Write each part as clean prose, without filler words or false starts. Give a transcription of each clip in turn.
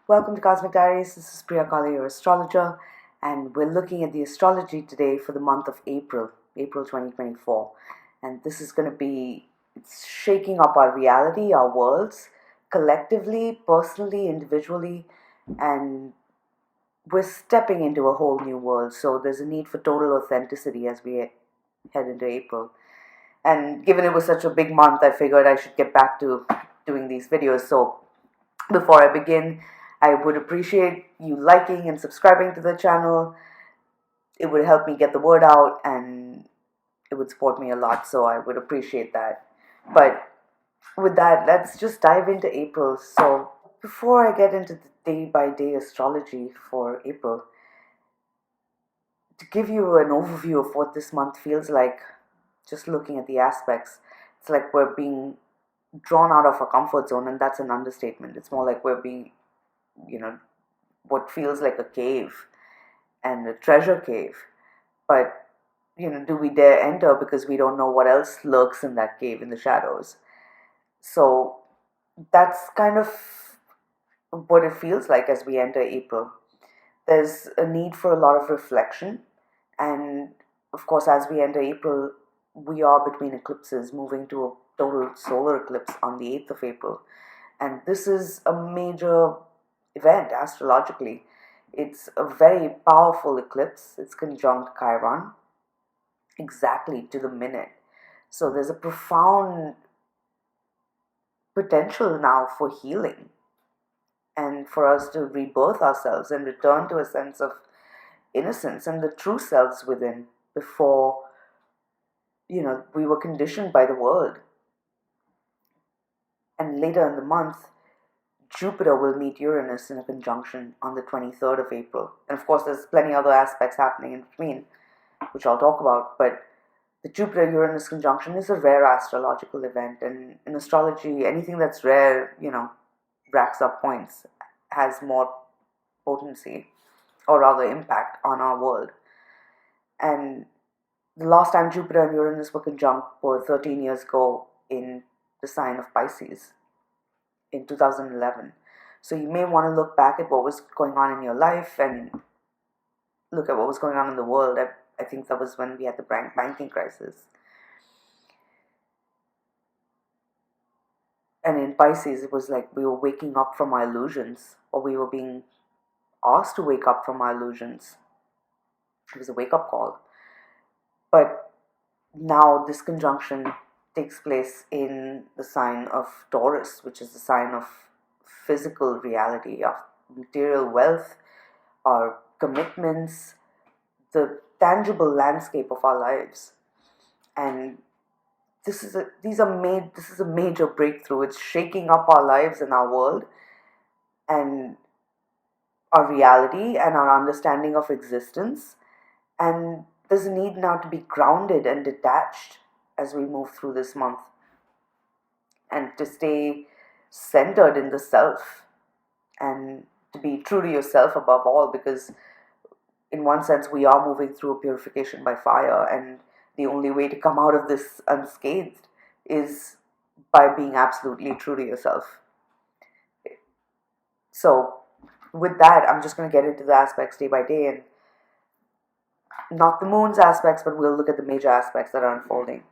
Welcome to Cosmic Diaries. This is Priya Kala, your astrologer, and we're looking at the astrology today for the month of April, April 2024. And this is going to be it's shaking up our reality, our worlds, collectively, personally, individually, and we're stepping into a whole new world. So there's a need for total authenticity as we head into April. And given it was such a big month, I figured I should get back to doing these videos. So before I begin, I would appreciate you liking and subscribing to the channel. It would help me get the word out and it would support me a lot, so I would appreciate that. But with that, let's just dive into April. So before I get into the day by day astrology for April, to give you an overview of what this month feels like, just looking at the aspects, it's like we're being drawn out of our comfort zone, and that's an understatement. It's more like we're being, what feels like a cave and a treasure cave. But, do we dare enter because we don't know what else lurks in that cave in the shadows? So that's kind of what it feels like as we enter April. There's a need for a lot of reflection, and of course, as we enter April, we are between eclipses, moving to a total solar eclipse on the 8th of April. And this is a major event astrologically. It's a very powerful eclipse. It's conjunct Chiron exactly to the minute. So there's a profound potential now for healing and for us to rebirth ourselves and return to a sense of innocence and the true selves within before, we were conditioned by the world. And later in the month, Jupiter will meet Uranus in a conjunction on the 23rd of April. And of course, there's plenty other aspects happening in between, which I'll talk about. But the Jupiter-Uranus conjunction is a rare astrological event. And in astrology, anything that's rare, racks up points, has more potency, or rather impact on our world. And the last time Jupiter and Uranus were conjunct was 13 years ago in the sign of Pisces in 2011. So you may want to look back at what was going on in your life and look at what was going on in the world. I think that was when we had the banking crisis. And in Pisces, it was like we were waking up from our illusions, or we were being asked to wake up from our illusions. It was a wake-up call. But now this conjunction takes place in the sign of Taurus, which is the sign of physical reality, of material wealth, our commitments, the tangible landscape of our lives. And this is a major breakthrough. It's shaking up our lives and our world and our reality and our understanding of existence. And there's a need now to be grounded and detached as we move through this month, and to stay centered in the self and to be true to yourself above all, because in one sense we are moving through a purification by fire, and the only way to come out of this unscathed is by being absolutely true to yourself. So with that, I'm just going to get into the aspects day by day, and not the moon's aspects, but we'll look at the major aspects that are unfolding.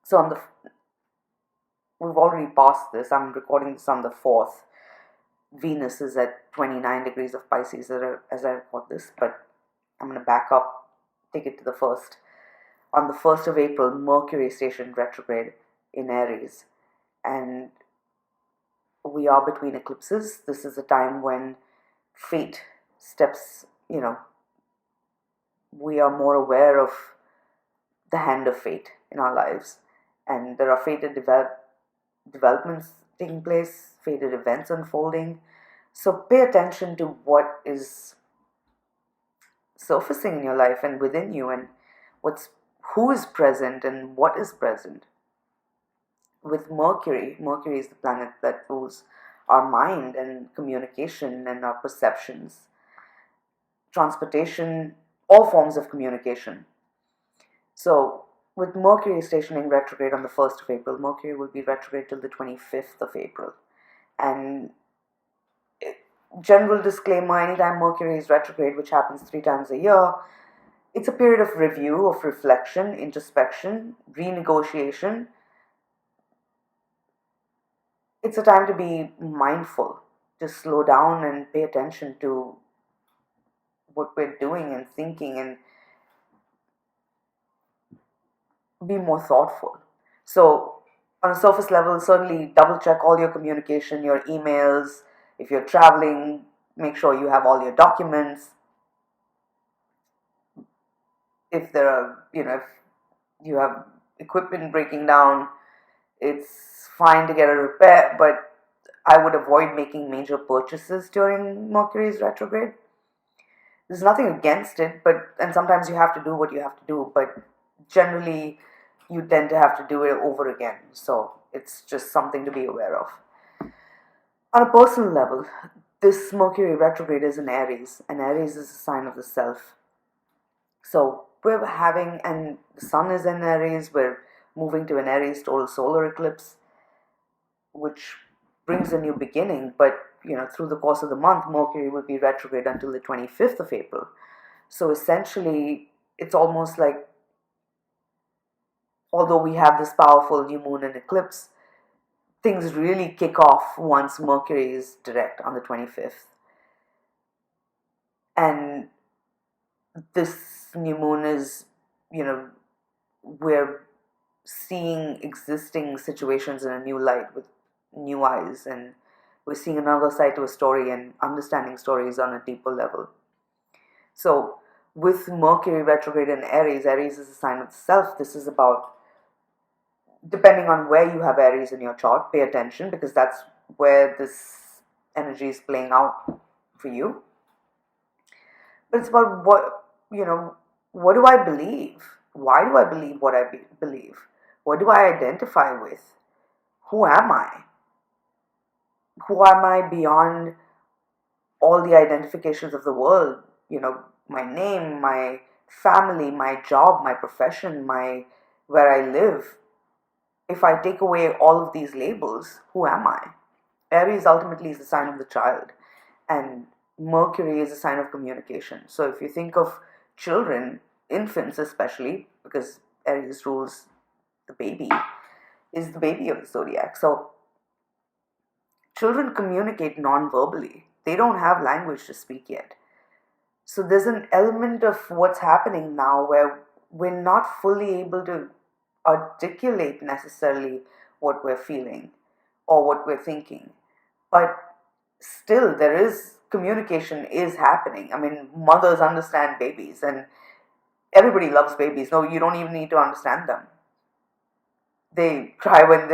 So we've already passed this. I'm recording this on the 4th. Venus is at 29 degrees of Pisces as I record this, but I'm going to back up, take it to the 1st. On the 1st of April, Mercury stationed retrograde in Aries, and we are between eclipses. This is a time when fate steps, we are more aware of the hand of fate in our lives, and there are fated developments taking place, fated events unfolding. So pay attention to what is surfacing in your life and within you, and who is present and what is present. With Mercury is the planet that rules our mind and communication and our perceptions, transportation, all forms of communication. So with Mercury stationing retrograde on the 1st of April, Mercury will be retrograde till the 25th of April. And general disclaimer, anytime Mercury is retrograde, which happens 3 times a year, it's a period of review, of reflection, introspection, renegotiation. It's a time to be mindful, to slow down and pay attention to what we're doing and thinking, and be more thoughtful. So, on a surface level, certainly double check all your communication, your emails. If you're traveling, make sure you have all your documents. If there are, if you have equipment breaking down, it's fine to get a repair, but I would avoid making major purchases during Mercury's retrograde. There's nothing against it, and sometimes you have to do what you have to do, but generally you tend to have to do it over again. So it's just something to be aware of. On a personal level, this Mercury retrograde is in Aries, and Aries is a sign of the self. So we're having, and the sun is in Aries, we're moving to an Aries total solar eclipse, which brings a new beginning, but through the course of the month, Mercury will be retrograde until the 25th of April. So essentially, it's almost like, although we have this powerful new moon and eclipse, things really kick off once Mercury is direct on the 25th. And this new moon is, we're seeing existing situations in a new light with new eyes, and we're seeing another side to a story and understanding stories on a deeper level. So, with Mercury retrograde in Aries, Aries is a sign of the self. This is about, depending on where you have Aries in your chart, pay attention, because that's where this energy is playing out for you. But it's about what do I believe? Why do I believe what I believe? What do I identify with? Who am I? Who am I beyond all the identifications of the world? My name, my family, my job, my profession, where I live. If I take away all of these labels, who am I? Aries ultimately is the sign of the child, and Mercury is a sign of communication. So if you think of children, infants especially, because Aries rules the baby, is the baby of the zodiac. So children communicate non-verbally. They don't have language to speak yet. So there's an element of what's happening now where we're not fully able to articulate necessarily what we're feeling or what we're thinking. But still, communication is happening. I mean, mothers understand babies, and everybody loves babies. No, you don't even need to understand them. They cry when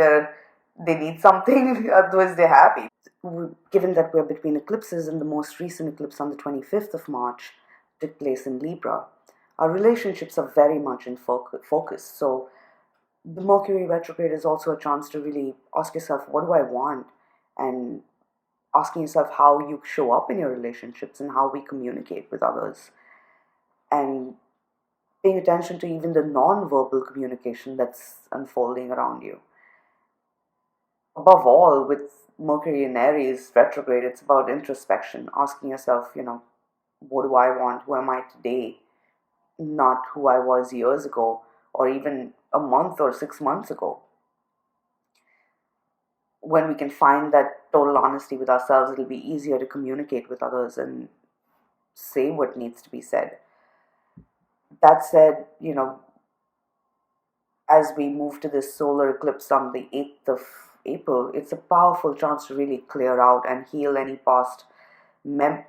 they need something, otherwise they're happy. Given that we're between eclipses, and the most recent eclipse on the 25th of March took place in Libra, our relationships are very much in focus. So the Mercury retrograde is also a chance to really ask yourself, what do I want? And asking yourself how you show up in your relationships and how we communicate with others. And paying attention to even the non-verbal communication that's unfolding around you. Above all, with Mercury in Aries retrograde, it's about introspection, asking yourself, what do I want? Who am I today? Not who I was years ago, or even a month or 6 months ago. When we can find that total honesty with ourselves, it'll be easier to communicate with others and say what needs to be said. That said, as we move to this solar eclipse on the 8th of April, it's a powerful chance to really clear out and heal any past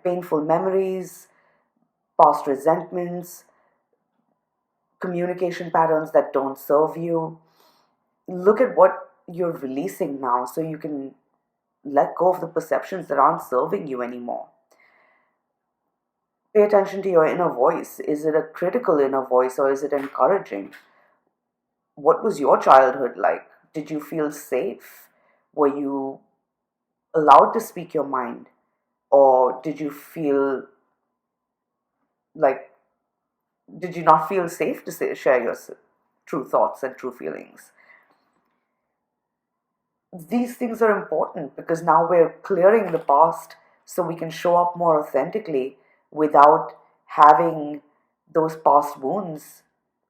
painful memories, past resentments, communication patterns that don't serve you. Look at what you're releasing now so you can let go of the perceptions that aren't serving you anymore. Pay attention to your inner voice. Is it a critical inner voice, or is it encouraging? What was your childhood like? Did you feel safe? Were you allowed to speak your mind? Or did you not feel safe to share your true thoughts and true feelings? These things are important because now we're clearing the past so we can show up more authentically without having those past wounds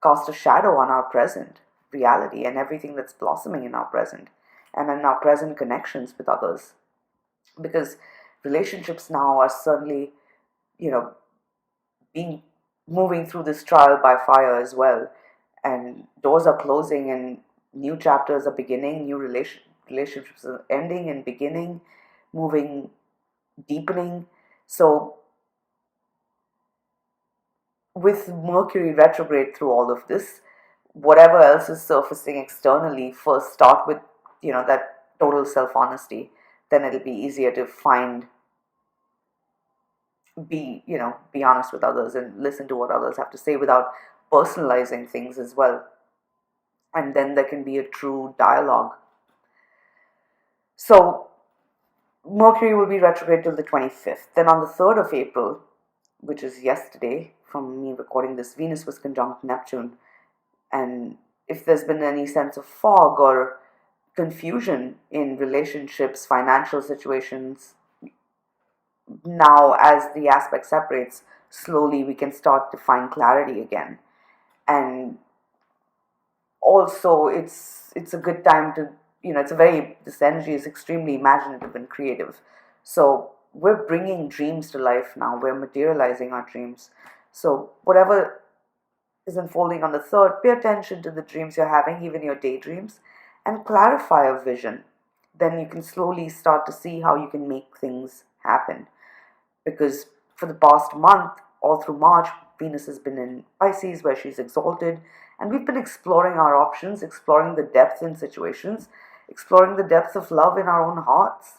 cast a shadow on our present reality and everything that's blossoming in our present and in our present connections with others. Because relationships now are certainly, you know, being moving through this trial by fire as well, and doors are closing and new chapters are beginning, new relationships are ending and beginning, moving, deepening. So with Mercury retrograde through all of this, whatever else is surfacing externally, first start with, that total self honesty. Then it'll be easier to be honest with others and listen to what others have to say without personalizing things as well. And then there can be a true dialogue. So Mercury will be retrograde till the 25th. Then on the 3rd of April, which is yesterday, from me recording this, Venus was conjunct Neptune. And if there's been any sense of fog or confusion in relationships, financial situations, now as the aspect separates, slowly we can start to find clarity again. And also it's a good time to, this energy is extremely imaginative and creative. So we're bringing dreams to life now, we're materializing our dreams. So whatever is unfolding on the 3rd, pay attention to the dreams you're having, even your daydreams, and clarify a vision. Then you can slowly start to see how you can make things happen. Because for the past month, all through March, Venus has been in Pisces where she's exalted, and we've been exploring our options, exploring the depth in situations, exploring the depth of love in our own hearts.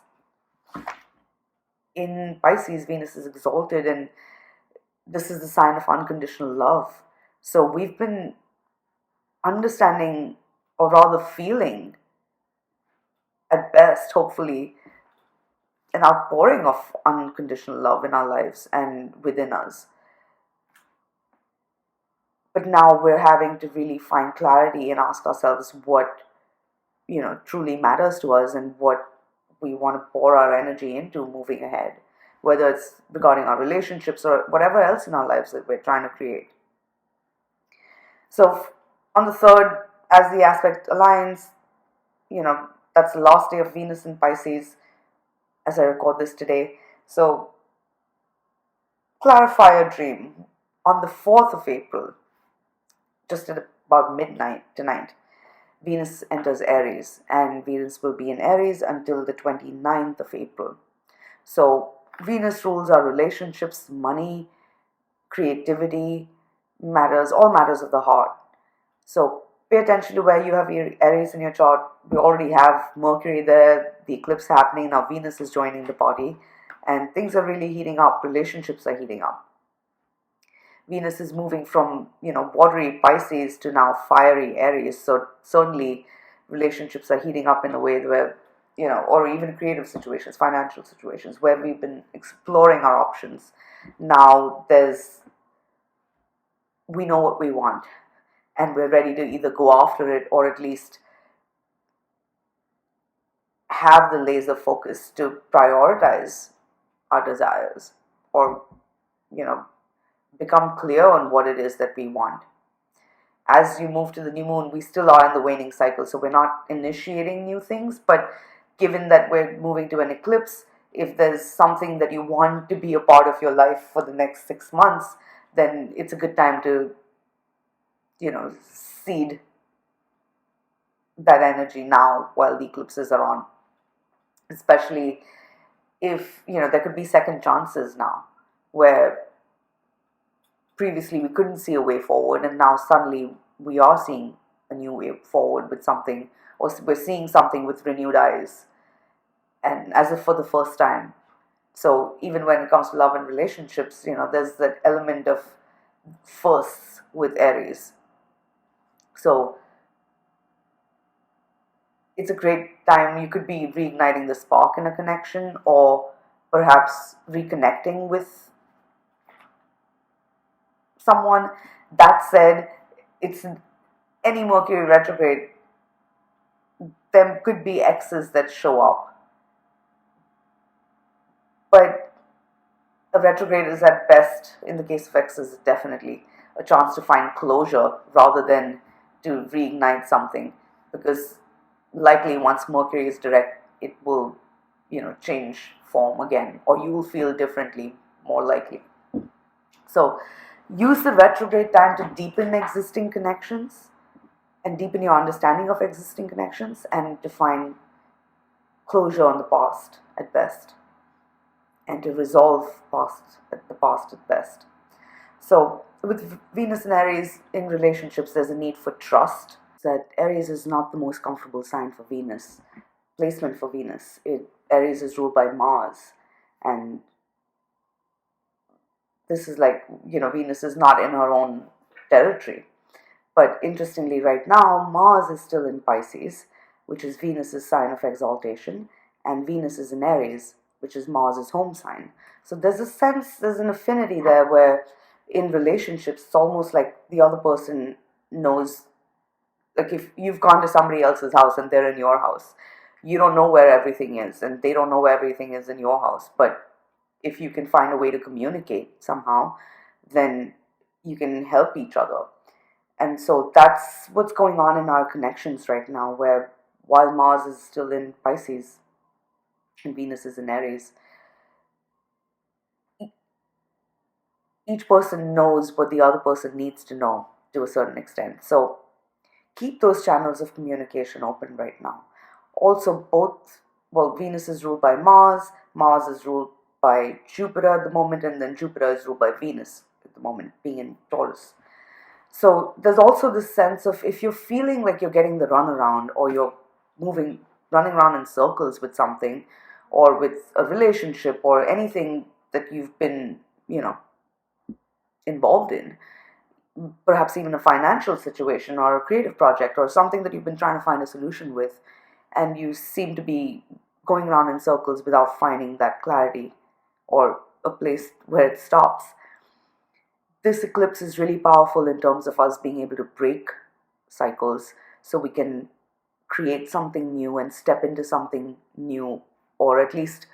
In Pisces, Venus is exalted, and this is the sign of unconditional love. So we've been understanding, or rather feeling, at best, hopefully, an outpouring of unconditional love in our lives and within us. But now we're having to really find clarity and ask ourselves what, truly matters to us and what we want to pour our energy into moving ahead, whether it's regarding our relationships or whatever else in our lives that we're trying to create. So on the 3rd, as the aspect aligns, that's the last day of Venus in Pisces as I record this today. So clarify a dream. On the 4th of April, just at about midnight tonight, Venus enters Aries, and Venus will be in Aries until the 29th of April. So Venus rules our relationships, money, creativity, all matters of the heart. So pay attention to where you have your Aries in your chart. We already have Mercury there, the eclipse happening, now Venus is joining the party, and things are really heating up, relationships are heating up. Venus is moving from, watery Pisces to now fiery Aries, so certainly relationships are heating up in a way where, or even creative situations, financial situations, where we've been exploring our options. Now we know what we want, and we're ready to either go after it or at least have the laser focus to prioritize our desires, or, become clear on what it is that we want. As you move to the new moon, we still are in the waning cycle, so we're not initiating new things, but given that we're moving to an eclipse, if there's something that you want to be a part of your life for the next 6 months, then it's a good time to, seed that energy now while the eclipses are on. Especially if, there could be second chances now, where previously we couldn't see a way forward, and now suddenly we are seeing a new way forward with something, or we're seeing something with renewed eyes, and as if for the first time. So even when it comes to love and relationships, there's that element of firsts with Aries. So it's a great time. You could be reigniting the spark in a connection, or perhaps reconnecting with someone. That said, it's any Mercury retrograde, there could be exes that show up. But a retrograde is at best, in the case of X, is definitely a chance to find closure rather than to reignite something, because likely once Mercury is direct, it will, change form again, or you will feel differently, more likely. So use the retrograde time to deepen existing connections and deepen your understanding of existing connections and to find closure on the past at best and to resolve the past at best. So with Venus and Aries in relationships, there's a need for trust. That Aries is not the most comfortable sign for Venus, placement for Venus. Aries is ruled by Mars, and this is like, Venus is not in her own territory. But interestingly, right now, Mars is still in Pisces, which is Venus's sign of exaltation, and Venus is in Aries, which is Mars's home sign. So there's an affinity there where in relationships, it's almost like the other person knows, like if you've gone to somebody else's house and they're in your house, you don't know where everything is, and they don't know where everything is in your house. But if you can find a way to communicate somehow, then you can help each other. And so that's what's going on in our connections right now, where while Mars is still in Pisces and Venus is in Aries, each person knows what the other person needs to know to a certain extent. So keep those channels of communication open right now. Also, Venus is ruled by Mars, Mars is ruled by Jupiter at the moment, and then Jupiter is ruled by Venus at the moment, being in Taurus. So there's also this sense of, if you're feeling like you're getting the runaround, or you're running around in circles with something, or with a relationship, or anything that you've been, involved in, perhaps even a financial situation or a creative project or something that you've been trying to find a solution with, and you seem to be going around in circles without finding that clarity or a place where it stops. This eclipse is really powerful in terms of us being able to break cycles so we can create something new and step into something new, or at least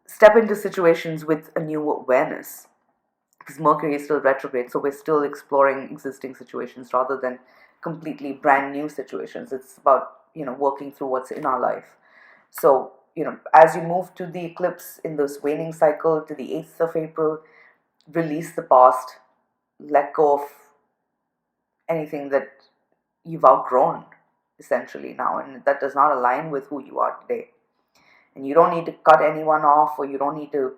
step into situations with a new awareness. Because Mercury is still retrograde, so we're still exploring existing situations rather than completely brand new situations. It's about, working through what's in our life. So, as you move to the eclipse in this waning cycle to the 8th of April, release the past, let go of anything that you've outgrown, essentially, now, and that does not align with who you are today. And you don't need to cut anyone off, or you don't need to,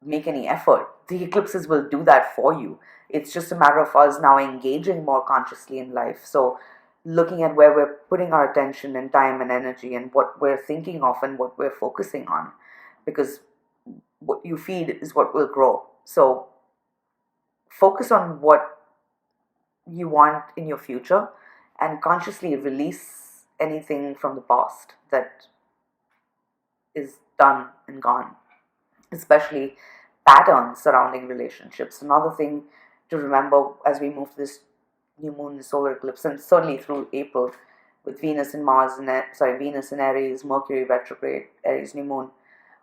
make any effort. The eclipses will do that for you. It's just a matter of us now engaging more consciously in life. So looking at where we're putting our attention and time and energy, and what we're thinking of and what we're focusing on, because what you feed is what will grow. So focus on what you want in your future and consciously release anything from the past that is done and gone, especially patterns surrounding relationships. Another thing to remember as we move to this new moon and solar eclipse, and certainly through April, with Venus and Venus in Aries, Mercury retrograde, Aries new moon,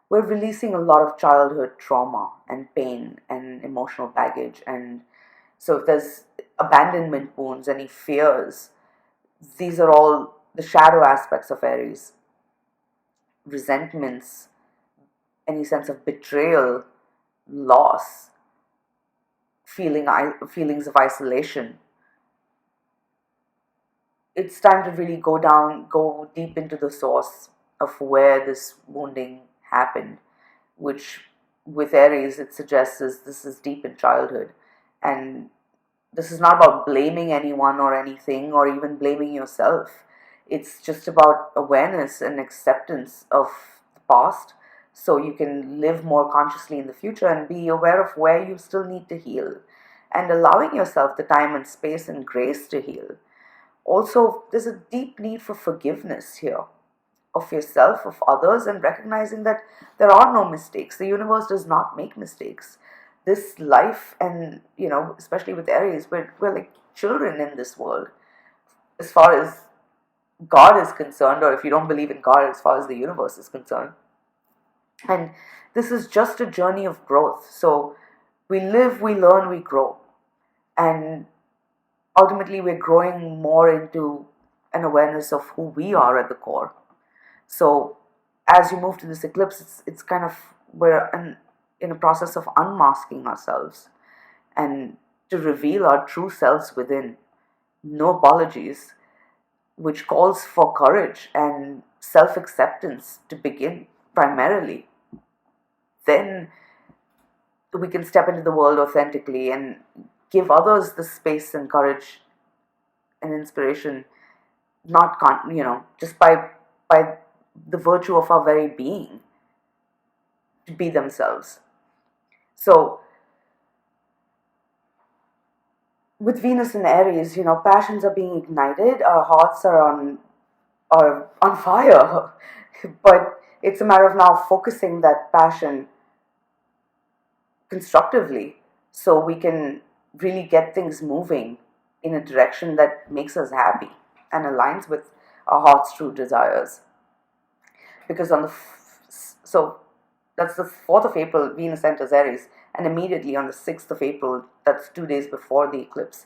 we're releasing a lot of childhood trauma and pain and emotional baggage. And so if there's abandonment wounds, any fears, these are all the shadow aspects of Aries. Resentments, any sense of betrayal, loss, feelings of isolation. It's time to really go deep into the source of where this wounding happened, which with Aries it suggests this is deep in childhood. And this is not about blaming anyone or anything, or even blaming yourself. It's just about awareness and acceptance of the past, so you can live more consciously in the future and be aware of where you still need to heal, and allowing yourself the time and space and grace to heal. Also, there's a deep need for forgiveness here, of yourself, of others, and recognizing that there are no mistakes. The universe does not make mistakes. This life, and especially with Aries, we're like children in this world, as far as God is concerned, or if you don't believe in God, as far as the universe is concerned. And this is just a journey of growth. So we live, we learn, we grow. And ultimately, we're growing more into an awareness of who we are at the core. So as you move to this eclipse, it's kind of, in a process of unmasking ourselves and to reveal our true selves within. No apologies, which calls for courage and self acceptance to begin primarily. Then we can step into the world authentically and give others the space and courage and inspiration, not just by the virtue of our very being, to be themselves. So with Venus in Aries, passions are being ignited, our hearts are on fire, but it's a matter of now focusing that passion constructively so we can really get things moving in a direction that makes us happy and aligns with our heart's true desires. Because so that's the 4th of April, Venus enters Aries, and immediately on the 6th of April, that's 2 days before the eclipse,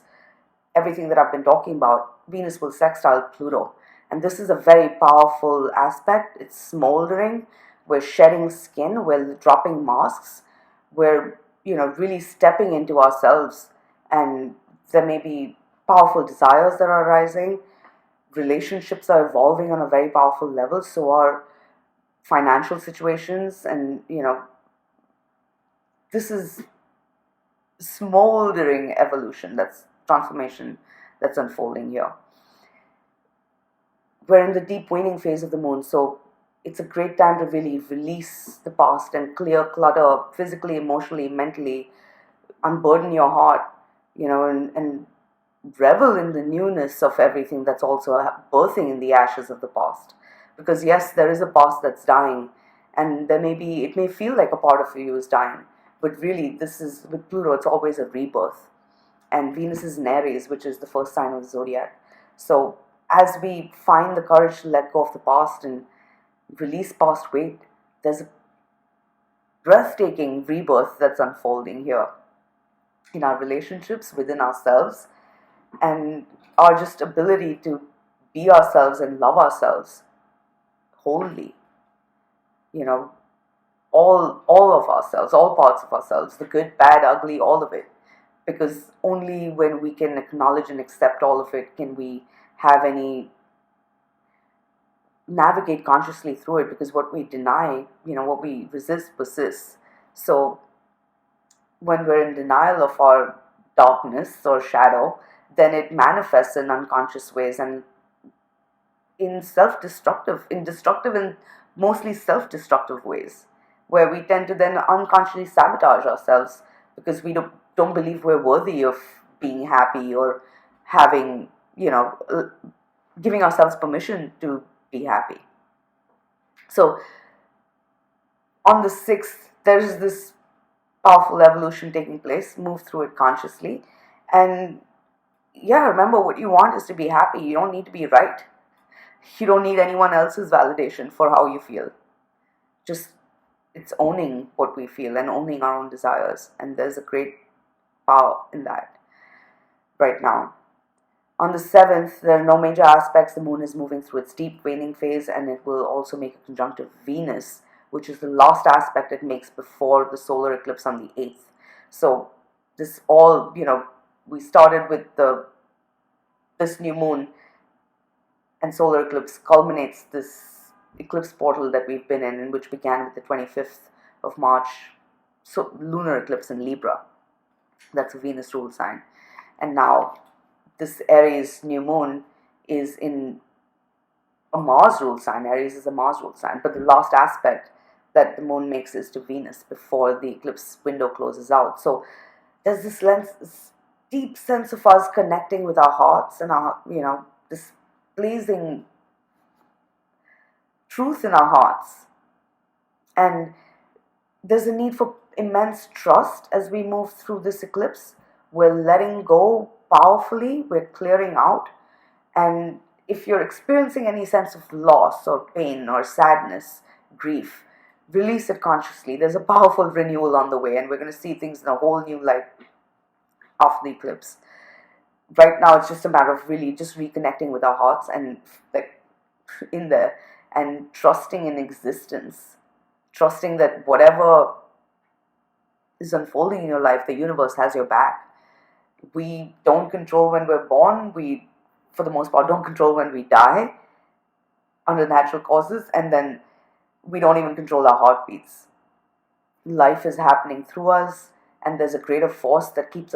everything that I've been talking about, Venus will sextile Pluto. And this is a very powerful aspect. It's smoldering. We're shedding skin. We're dropping masks. We're, really stepping into ourselves. And there may be powerful desires that are arising. Relationships are evolving on a very powerful level. So are financial situations. And, this is smoldering evolution, that's transformation that's unfolding here. We're in the deep waning phase of the moon, so it's a great time to really release the past and clear clutter physically, emotionally, mentally, unburden your heart, and revel in the newness of everything that's also birthing in the ashes of the past. Because yes, there is a past that's dying, and it may feel like a part of you is dying, but really, this is, with Pluto, it's always a rebirth. And Venus is in Aries, which is the first sign of the zodiac. So as we find the courage to let go of the past and release past weight, there's a breathtaking rebirth that's unfolding here in our relationships, within ourselves, and our just ability to be ourselves and love ourselves wholly. You know, all of ourselves, all parts of ourselves, the good, bad, ugly, all of it. Because only when we can acknowledge and accept all of it can we have any navigate consciously through it, because what we deny, what we resist persists. So when we're in denial of our darkness or shadow, then it manifests in unconscious ways and in destructive and mostly self-destructive ways, where we tend to then unconsciously sabotage ourselves because we don't believe we're worthy of being happy or having, giving ourselves permission to be happy. So on the 6th, there's this powerful evolution taking place. Move through it consciously. And yeah, remember, what you want is to be happy. You don't need to be right. You don't need anyone else's validation for how you feel. Just, it's owning what we feel and owning our own desires. And there's a great power in that right now. On the 7th, there are no major aspects. The moon is moving through its deep waning phase, and it will also make a conjunct of Venus, which is the last aspect it makes before the solar eclipse on the 8th. So this all, we started with this new moon, and solar eclipse culminates this eclipse portal that we've been in, which began with the 25th of March, so lunar eclipse in Libra. That's a Venus ruled sign. And now this Aries new moon is in a Mars ruled sign. Aries is a Mars ruled sign, but the last aspect that the moon makes is to Venus before the eclipse window closes out. So there's this deep sense of us connecting with our hearts and our, this blazing truth in our hearts. And there's a need for immense trust as we move through this eclipse. We're letting go powerfully, we're clearing out. And if you're experiencing any sense of loss or pain or sadness, grief, release it consciously. There's a powerful renewal on the way, and we're going to see things in a whole new light after the eclipse. Right now, it's just a matter of really just reconnecting with our hearts and like in there and trusting in existence, trusting that whatever is unfolding in your life, the universe has your back. We don't control when we're born. We, for the most part, don't control when we die under natural causes, and then we don't even control our heartbeats. Life is happening through us, and there's a greater force that keeps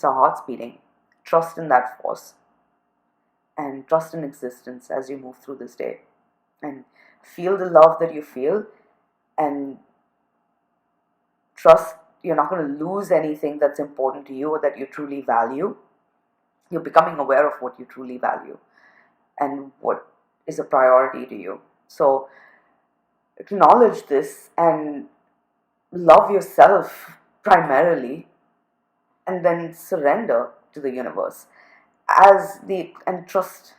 our hearts beating. Trust in that force, and trust in existence as you move through this day, and feel the love that you feel, and trust you're not going to lose anything that's important to you or that you truly value. You're becoming aware of what you truly value and what is a priority to you. So acknowledge this and love yourself primarily, and then surrender to the universe and trust.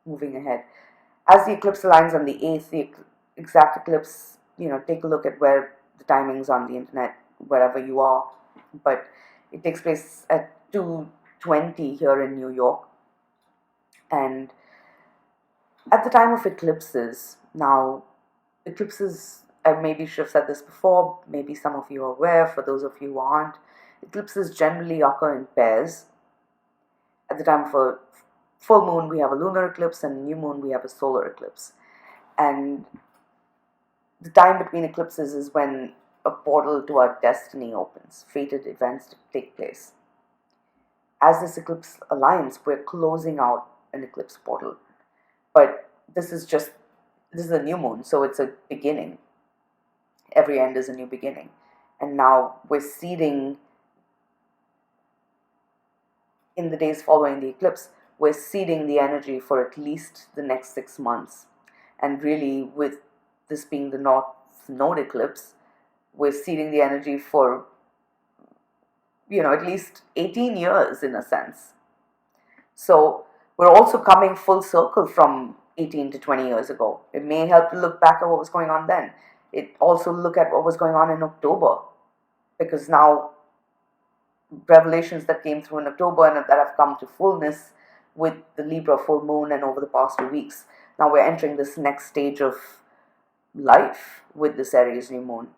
Moving ahead, as the eclipse aligns on the 8th, the exact eclipse, take a look at where the timings on the internet, wherever you are, but it takes place at 2:20 here in New York. And at the time of eclipses, now eclipses, I maybe should have said this before, maybe some of you are aware, for those of you who aren't, eclipses generally occur in pairs. At the time of a full moon, we have a lunar eclipse, and new moon, we have a solar eclipse. And the time between eclipses is when a portal to our destiny opens, fated events to take place. As this eclipse aligns, we're closing out an eclipse portal. But this is a new moon, so it's a beginning. Every end is a new beginning. And now we're seeding, in the days following the eclipse, we're seeding the energy for at least the next 6 months. And really, with this being the North Node eclipse, we're seeding the energy for, at least 18 years in a sense. So we're also coming full circle from 18 to 20 years ago. It may help to look back at what was going on then. It also look at what was going on in October, because now revelations that came through in October and that have come to fullness with the Libra full moon and over the past 2 weeks. Now we're entering this next stage of life with this Aries new moon.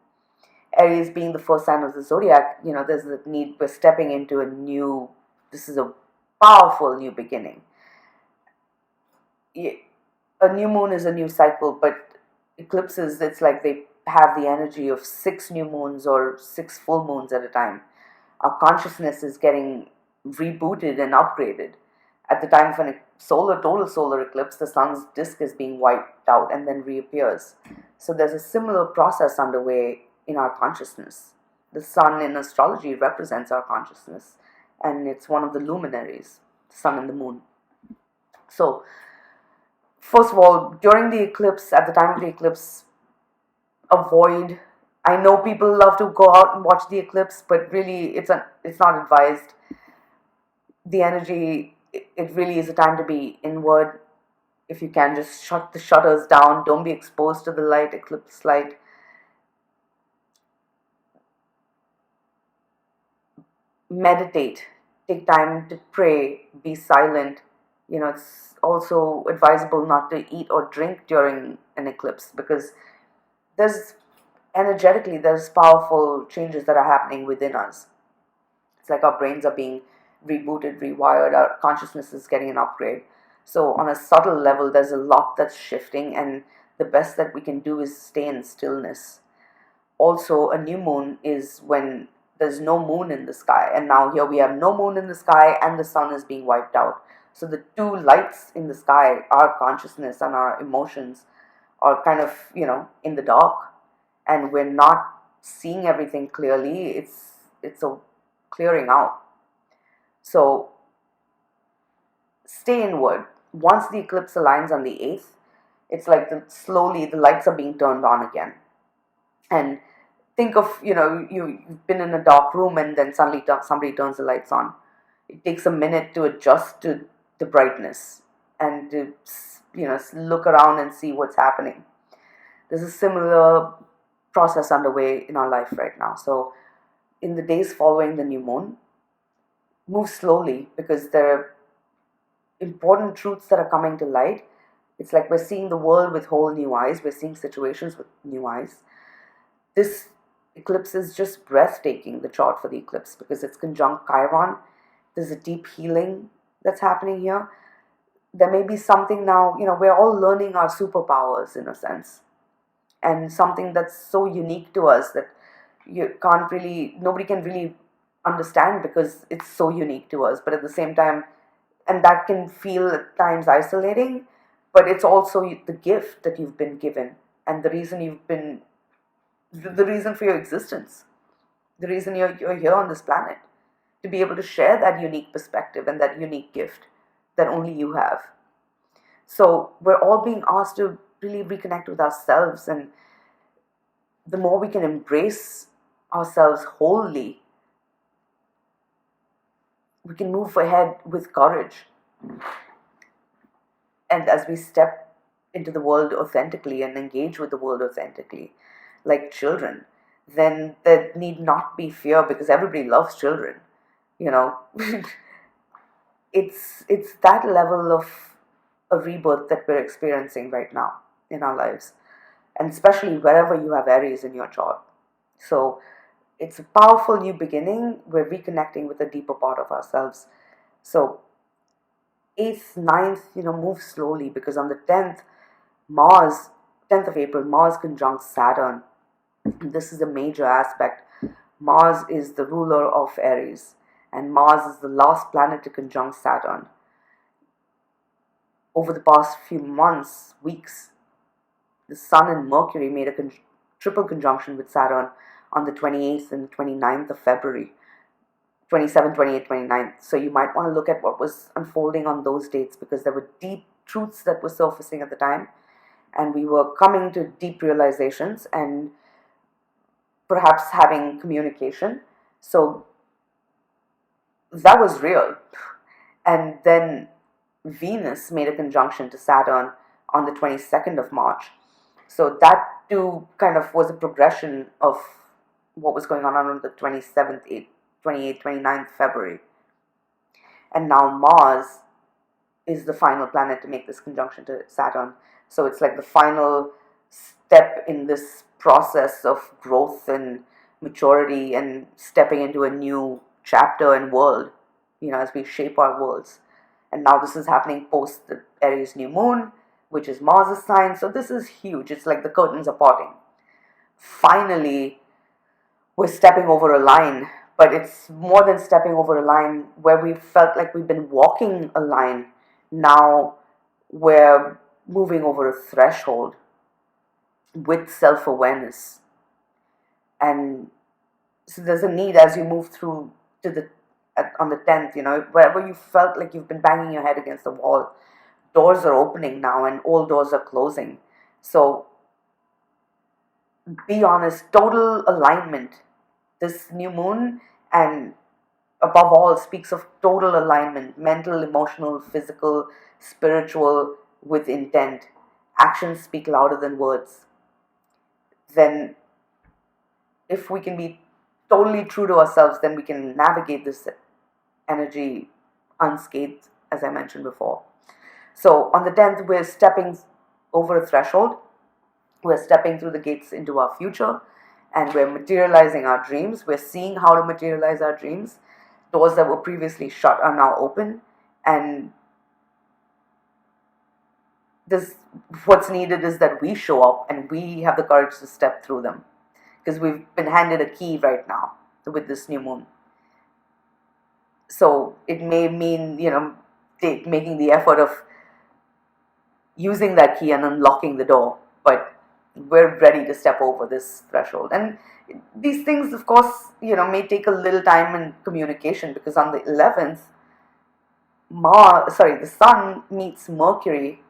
Aries being the first sign of the zodiac, there's a need, we're stepping into this is a powerful new beginning. A new moon is a new cycle, but eclipses, it's like they have the energy of 6 new moons or 6 full moons at a time. Our consciousness is getting rebooted and upgraded. At the time of a total solar eclipse, the sun's disk is being wiped out and then reappears. So there's a similar process underway in our consciousness. The sun in astrology represents our consciousness, and it's one of the luminaries, the sun and the moon. So, first of all, during the eclipse, at the time of the eclipse, avoid. I know people love to go out and watch the eclipse, but really, it's not advised. The energy, it really is a time to be inward. If you can, just shut the shutters down. Don't be exposed to the light, eclipse light. Meditate. Take time to pray. Be silent. It's also advisable not to eat or drink during an eclipse, because there's powerful changes that are happening within us. It's like our brains are being rebooted, rewired, our consciousness is getting an upgrade. So on a subtle level, there's a lot that's shifting, and the best that we can do is stay in stillness. Also, a new moon is when there's no moon in the sky, and now here we have no moon in the sky and the sun is being wiped out. So the two lights in the sky, our consciousness and our emotions, are kind of, in the dark, and we're not seeing everything clearly. It's a clearing out. So stay inward. Once the eclipse aligns on the 8th, it's like slowly the lights are being turned on again. And think of, you've been in a dark room and then suddenly somebody turns the lights on. It takes a minute to adjust to the brightness and to, look around and see what's happening. There's a similar process underway in our life right now. So in the days following the new moon, move slowly, because there are important truths that are coming to light. It's like we're seeing the world with whole new eyes, we're seeing situations with new eyes. This eclipse is just breathtaking, the chart for the eclipse, because it's conjunct Chiron. There's a deep healing that's happening here. There may be something now, we're all learning our superpowers in a sense, and something that's so unique to us that nobody can really understand because it's so unique to us. But at the same time, and that can feel at times isolating, but it's also the gift that you've been given, and the reason for your existence, the reason you're here on this planet, to be able to share that unique perspective and that unique gift that only you have. So we're all being asked to really reconnect with ourselves, and the more we can embrace ourselves wholly, we can move ahead with courage. And as we step into the world authentically and engage with the world authentically, like children, then there need not be fear, because everybody loves children. You know, it's that level of a rebirth that we're experiencing right now in our lives, and especially wherever you have Aries in your chart. So it's a powerful new beginning. We're reconnecting with a deeper part of ourselves. So 8th, 9th, move slowly, because on the 10th of April, Mars conjunct Saturn. This is a major aspect. Mars is the ruler of Aries, and Mars is the last planet to conjunct Saturn. Over the past few months, weeks, the Sun and Mercury made a triple conjunction with Saturn on the 28th and 29th of February, 27th, 28th, 29th. So you might want to look at what was unfolding on those dates, because there were deep truths that were surfacing at the time, and we were coming to deep realizations and perhaps having communication. So that was real. And then Venus made a conjunction to Saturn on the 22nd of March. So that too kind of was a progression of what was going on the 27th, 28th, 29th February. And now Mars is the final planet to make this conjunction to Saturn. So it's like the final step in this process of growth and maturity and stepping into a new chapter and world, as we shape our worlds. And now this is happening post the Aries new moon, which is Mars' sign. So this is huge. It's like the curtains are parting. Finally, we're stepping over a line, but it's more than stepping over a line where we felt like we've been walking a line. Now we're moving over a threshold with self-awareness. And so there's a need, as you move through to on the 10th, wherever you felt like you've been banging your head against the wall, doors are opening now and all doors are closing. So be honest, total alignment. This new moon, and above all, speaks of total alignment, mental, emotional, physical, spiritual, with intent. Actions speak louder than words. Then if we can be totally true to ourselves, then we can navigate this energy unscathed, as I mentioned before. So on the 10th, we're stepping over a threshold. We're stepping through the gates into our future, and we're materializing our dreams. We're seeing how to materialize our dreams. Doors that were previously shut are now open, and what's needed is that we show up and we have the courage to step through them, because we've been handed a key right now with this new moon. So it may mean, making the effort of using that key and unlocking the door, but we're ready to step over this threshold. And these things, of course, may take a little time in communication, because on the 11th, the Sun meets Mercury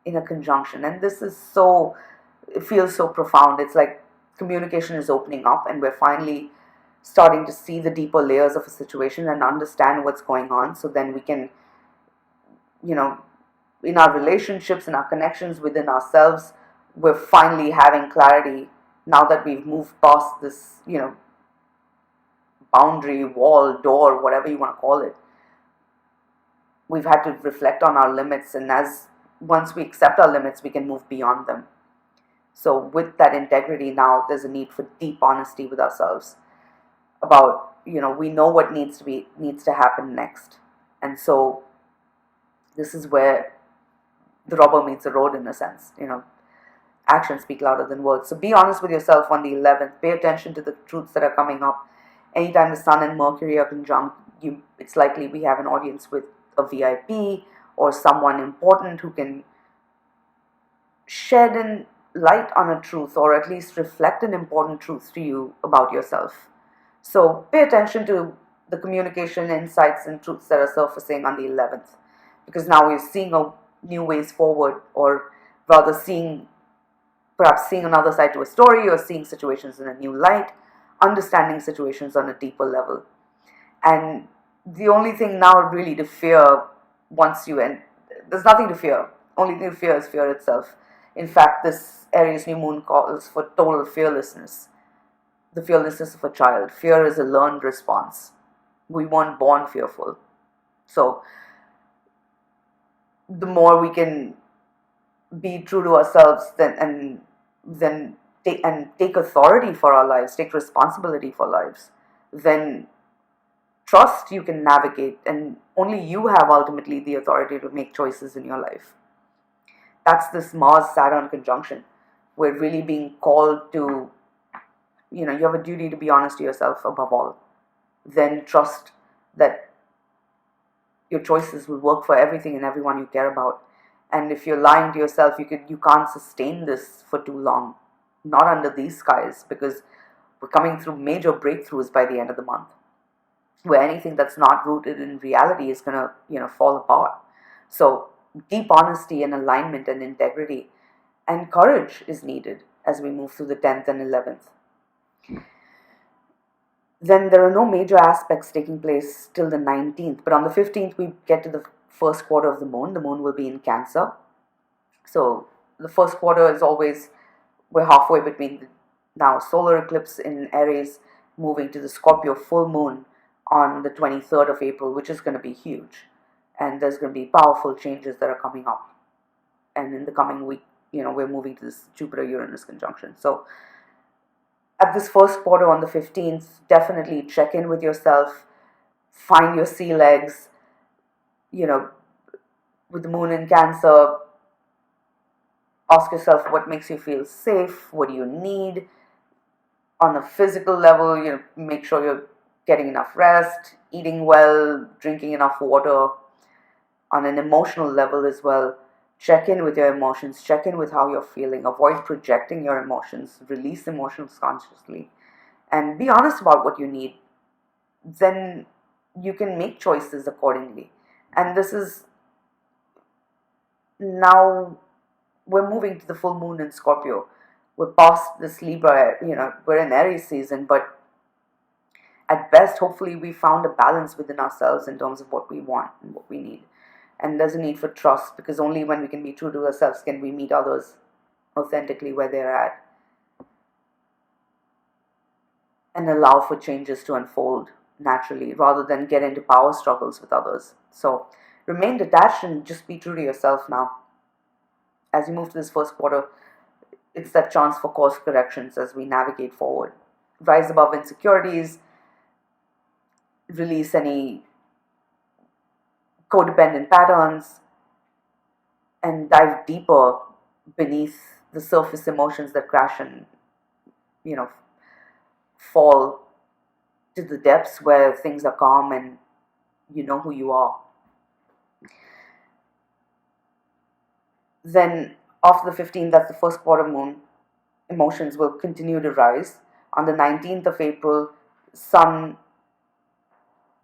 in a conjunction, and it feels so profound. It's like communication is opening up, and we're finally starting to see the deeper layers of a situation and understand what's going on. So then we can, in our relationships, in our connections within ourselves, we're finally having clarity now that we've moved past this, boundary, wall, door, whatever you want to call it, we've had to reflect on our limits, and as once we accept our limits, we can move beyond them. So with that integrity now, there's a need for deep honesty with ourselves about, we know what needs to happen next. And so this is where the rubber meets the road, in a sense. Actions speak louder than words. So be honest with yourself on the 11th. Pay attention to the truths that are coming up. Anytime the Sun and Mercury are conjunct, it's likely we have an audience with a VIP or someone important who can shed a light on a truth, or at least reflect an important truth to you about yourself. So pay attention to the communication, insights, and truths that are surfacing on the 11th, because now we're seeing new ways forward, or rather perhaps seeing another side to a story, or seeing situations in a new light, understanding situations on a deeper level. And the only thing now really to fear, once you end, there's nothing to fear. Only thing to fear is fear itself. In fact, this Aries new moon calls for total fearlessness. The fearlessness of a child. Fear is a learned response. We weren't born fearful. So the more we can be true to ourselves, then take authority for our lives, take responsibility for lives, then trust you can navigate, and only you have ultimately the authority to make choices in your life. That's this Mars-Saturn conjunction. We're really being called to, you have a duty to be honest to yourself above all. Then trust that your choices will work for everything and everyone you care about. And if you're lying to yourself, you can't sustain this for too long. Not under these skies, because we're coming through major breakthroughs by the end of the month, where anything that's not rooted in reality is gonna, fall apart. So deep honesty and alignment and integrity and courage is needed as we move through the 10th and 11th. Then there are no major aspects taking place till the 19th, but on the 15th we get to the first quarter of the moon. The moon will be in Cancer. So the first quarter is always, we're halfway between now solar eclipse in Aries moving to the Scorpio full moon on the 23rd of April, which is going to be huge. And there's going to be powerful changes that are coming up. And in the coming week, we're moving to this Jupiter-Uranus conjunction. So at this first quarter on the 15th, definitely check in with yourself, find your sea legs, with the moon in Cancer. Ask yourself what makes you feel safe, what do you need. On a physical level, make sure you're getting enough rest, eating well, drinking enough water. On an emotional level as well, check in with your emotions, check in with how you're feeling, avoid projecting your emotions, release emotions consciously, and be honest about what you need. Then you can make choices accordingly. And this is now, we're moving to the full moon in Scorpio. We're past this Libra, we're in Aries season, but at best, hopefully, we found a balance within ourselves in terms of what we want and what we need. And there's a need for trust, because only when we can be true to ourselves can we meet others authentically where they're at and allow for changes to unfold naturally rather than get into power struggles with others. So remain detached and just be true to yourself now. As you move to this first quarter, it's that chance for course corrections as we navigate forward. Rise above insecurities, release any codependent patterns, and dive deeper beneath the surface emotions that crash and, fall to the depths where things are calm and you know who you are. Then after the 15th, that's the first quarter moon, emotions will continue to rise. On the 19th of April, Sun,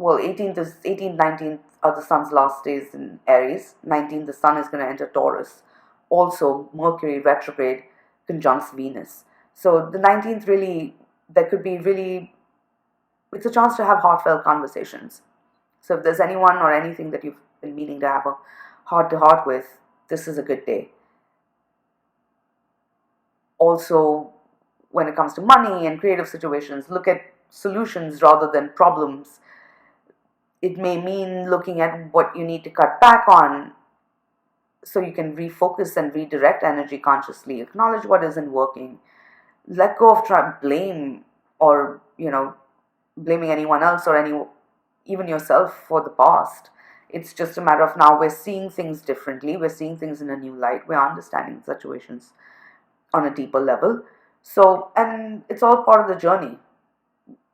18th, 19th are the Sun's last days in Aries. 19th, the Sun is going to enter Taurus. Also, Mercury retrograde conjuncts Venus. So the 19th it's a chance to have heartfelt conversations. So if there's anyone or anything that you've been meaning to have a heart-to-heart with, this is a good day. Also, when it comes to money and creative situations, look at solutions rather than problems. It may mean looking at what you need to cut back on so you can refocus and redirect energy consciously. Acknowledge what isn't working. Let go of blame, or blaming anyone else or even yourself for the past. It's just a matter of now we're seeing things differently. We're seeing things in a new light. We're understanding situations on a deeper level. So, and it's all part of the journey.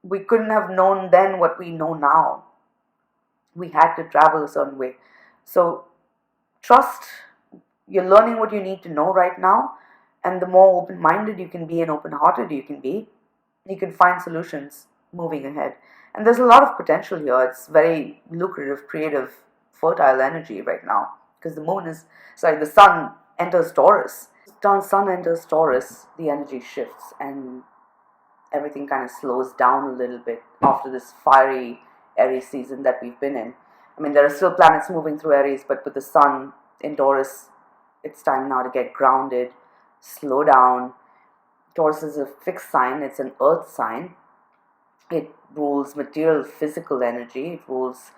We couldn't have known then what we know now. We had to travel a certain way. So, trust you're learning what you need to know right now. And the more open minded you can be and open hearted you can find solutions moving ahead. And there's a lot of potential here. It's very lucrative, creative, fertile energy right now because the sun enters Taurus. Sun enters Taurus, the energy shifts and everything kind of slows down a little bit after this fiery Aries season that we've been in. I mean, there are still planets moving through Aries, but with the sun in Taurus, it's time now to get grounded, slow down. Taurus is a fixed sign, it's an earth sign. It rules material, physical energy, it rules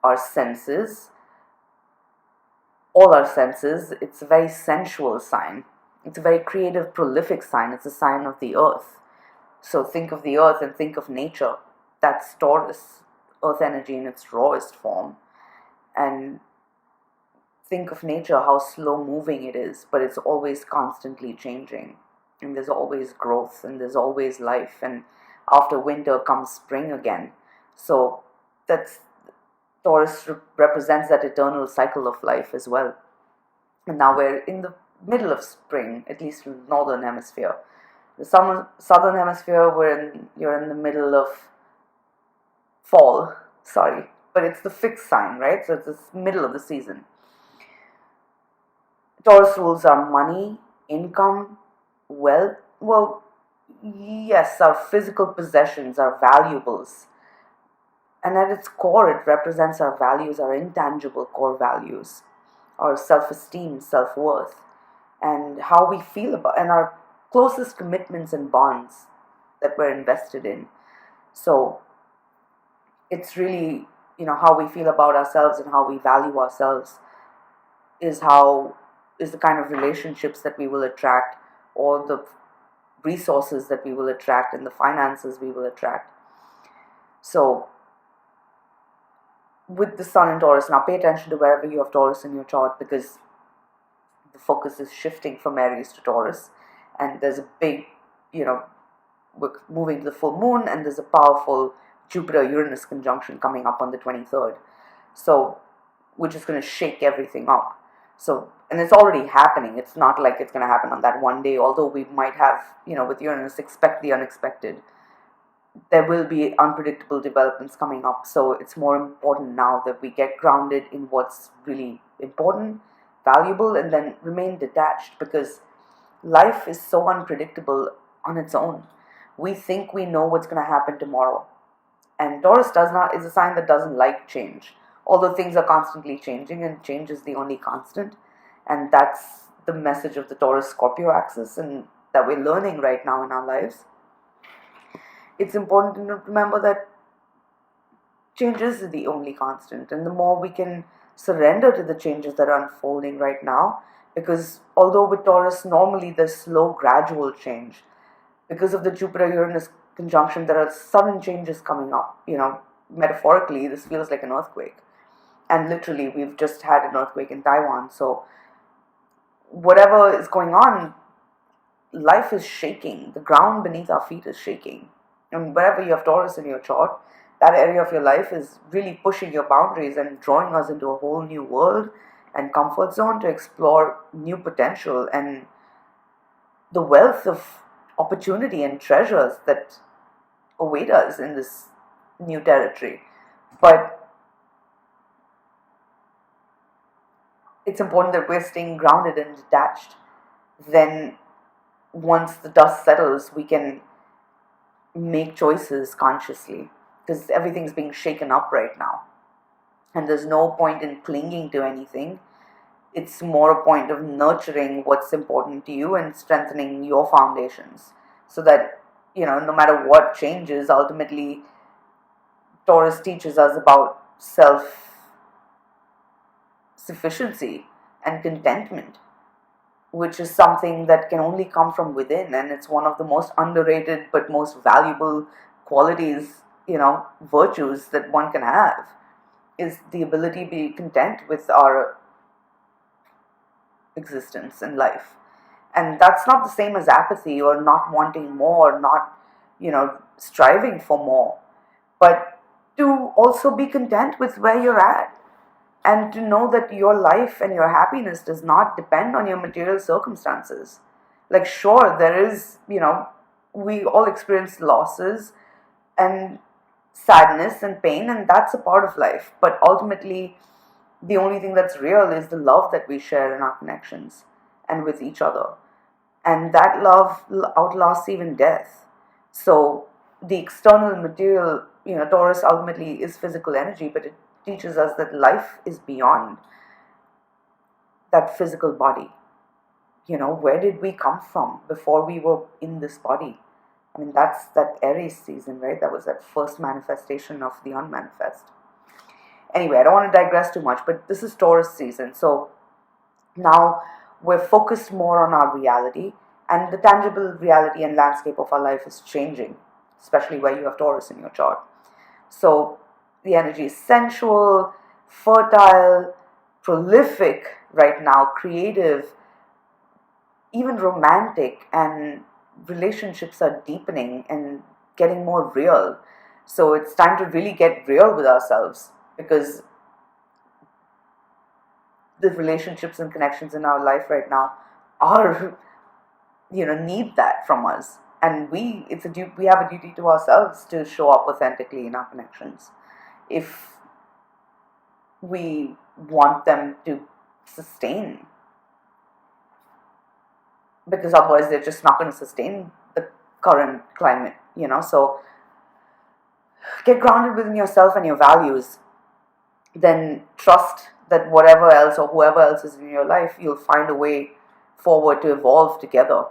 our senses, all our senses. It's a very sensual sign. It's a very creative, prolific sign. It's a sign of the earth. So think of the earth and think of nature. That's Taurus, earth energy in its rawest form. And think of nature, how slow moving it is, but it's always constantly changing. And there's always growth and there's always life. And after winter comes spring again. So that's Taurus represents that eternal cycle of life as well. And now we're in the middle of spring, at least in the northern hemisphere. The southern hemisphere, you're in the middle of fall. Sorry, but it's the fixed sign, right? So it's the middle of the season. Taurus rules our money, income, wealth. Well, yes, our physical possessions, our valuables. And at its core, it represents our values, our intangible core values, our self-esteem, self-worth, and how we feel about, and our closest commitments and bonds that we're invested in. So it's really, how we feel about ourselves and how we value ourselves is the kind of relationships that we will attract, or the resources that we will attract, and the finances we will attract. So with the sun in Taurus, now pay attention to wherever you have Taurus in your chart, because the focus is shifting from Aries to Taurus, and there's a big, we're moving to the full moon, and there's a powerful Jupiter-Uranus conjunction coming up on the 23rd. So we're just going to shake everything up. So, and it's already happening. It's not like it's going to happen on that one day, although we might have, with Uranus, expect the unexpected. There will be unpredictable developments coming up. So it's more important now that we get grounded in what's really important, valuable, and then remain detached, because life is so unpredictable on its own. We think we know what's going to happen tomorrow. And Taurus is a sign that doesn't like change. Although things are constantly changing, and change is the only constant. And that's the message of the Taurus-Scorpio axis, and that we're learning right now in our lives. It's important to remember that change is the only constant, and the more we can surrender to the changes that are unfolding right now, because although with Taurus normally there's slow, gradual change, because of the Jupiter-Uranus conjunction, there are sudden changes coming up. Metaphorically, this feels like an earthquake. And literally, we've just had an earthquake in Taiwan. So whatever is going on, life is shaking. The ground beneath our feet is shaking. And wherever you have Taurus in your chart, that area of your life is really pushing your boundaries and drawing us into a whole new world and comfort zone to explore new potential and the wealth of opportunity and treasures that await us in this new territory. But it's important that we're staying grounded and detached. Then once the dust settles, we can make choices consciously, because everything's being shaken up right now. And there's no point in clinging to anything. It's more a point of nurturing what's important to you and strengthening your foundations. so that, no matter what changes, ultimately Taurus teaches us about self sufficiency and contentment, which is something that can only come from within, and it's one of the most underrated but most valuable qualities, virtues that one can have, is the ability to be content with our existence in life. And that's not the same as apathy or not wanting more, not, striving for more, but to also be content with where you're at, and to know that your life and your happiness does not depend on your material circumstances. Like, sure, there is, we all experience losses and sadness and pain, and that's a part of life. But ultimately, the only thing that's real is the love that we share in our connections and with each other. And that love outlasts even death. So, the external material, Taurus ultimately is physical energy, but it teaches us that life is beyond that physical body. Where did we come from before we were in this body? I mean, that's that Aries season, right? That was that first manifestation of the unmanifest. Anyway, I don't want to digress too much, but this is Taurus season. So now we're focused more on our reality, and the tangible reality and landscape of our life is changing, especially where you have Taurus in your chart. So the energy is sensual, fertile, prolific right now, creative, even romantic, and relationships are deepening and getting more real. So it's time to really get real with ourselves, because the relationships and connections in our life right now are, need that from us. And we have a duty to ourselves to show up authentically in our connections if we want them to sustain, because otherwise they're just not going to sustain the current climate. So get grounded within yourself and your values, then trust that whatever else or whoever else is in your life, you'll find a way forward to evolve together.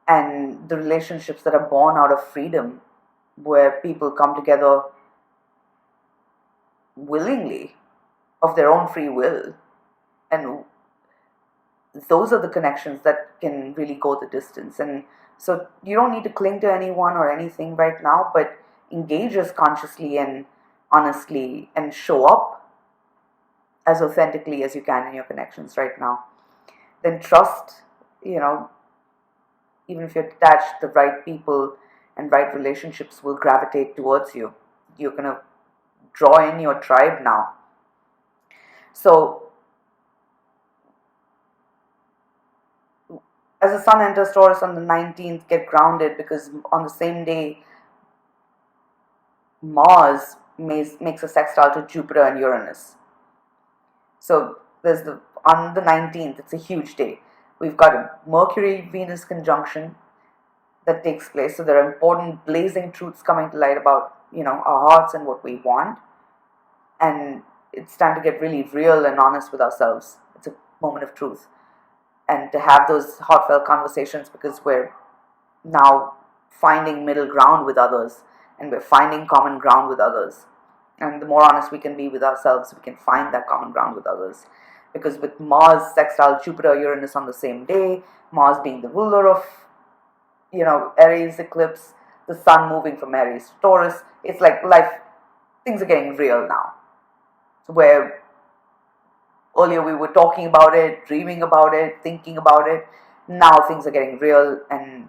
And the relationships that are born out of freedom, where people come together willingly, of their own free will, and those are the connections that can really go the distance. And so you don't need to cling to anyone or anything right now, but engage as consciously and honestly, and show up as authentically as you can in your connections right now. Then trust, even if you're detached, the right people and right relationships will gravitate towards you. You're going to draw in your tribe now. So as the sun enters Taurus on the 19th, get grounded, because on the same day, Mars makes a sextile to Jupiter and Uranus. So on the 19th, it's a huge day. We've got a Mercury-Venus conjunction that takes place. So there are important blazing truths coming to light about, our hearts and what we want. And it's time to get really real and honest with ourselves. It's a moment of truth. And to have those heartfelt conversations, because we're now finding middle ground with others, and we're finding common ground with others. And the more honest we can be with ourselves, we can find that common ground with others. Because with Mars sextile Jupiter, Uranus on the same day, Mars being the ruler of, Aries eclipse, the sun moving from Aries to Taurus, it's like things are getting real now. Where earlier we were talking about it, dreaming about it, thinking about it, now things are getting real, and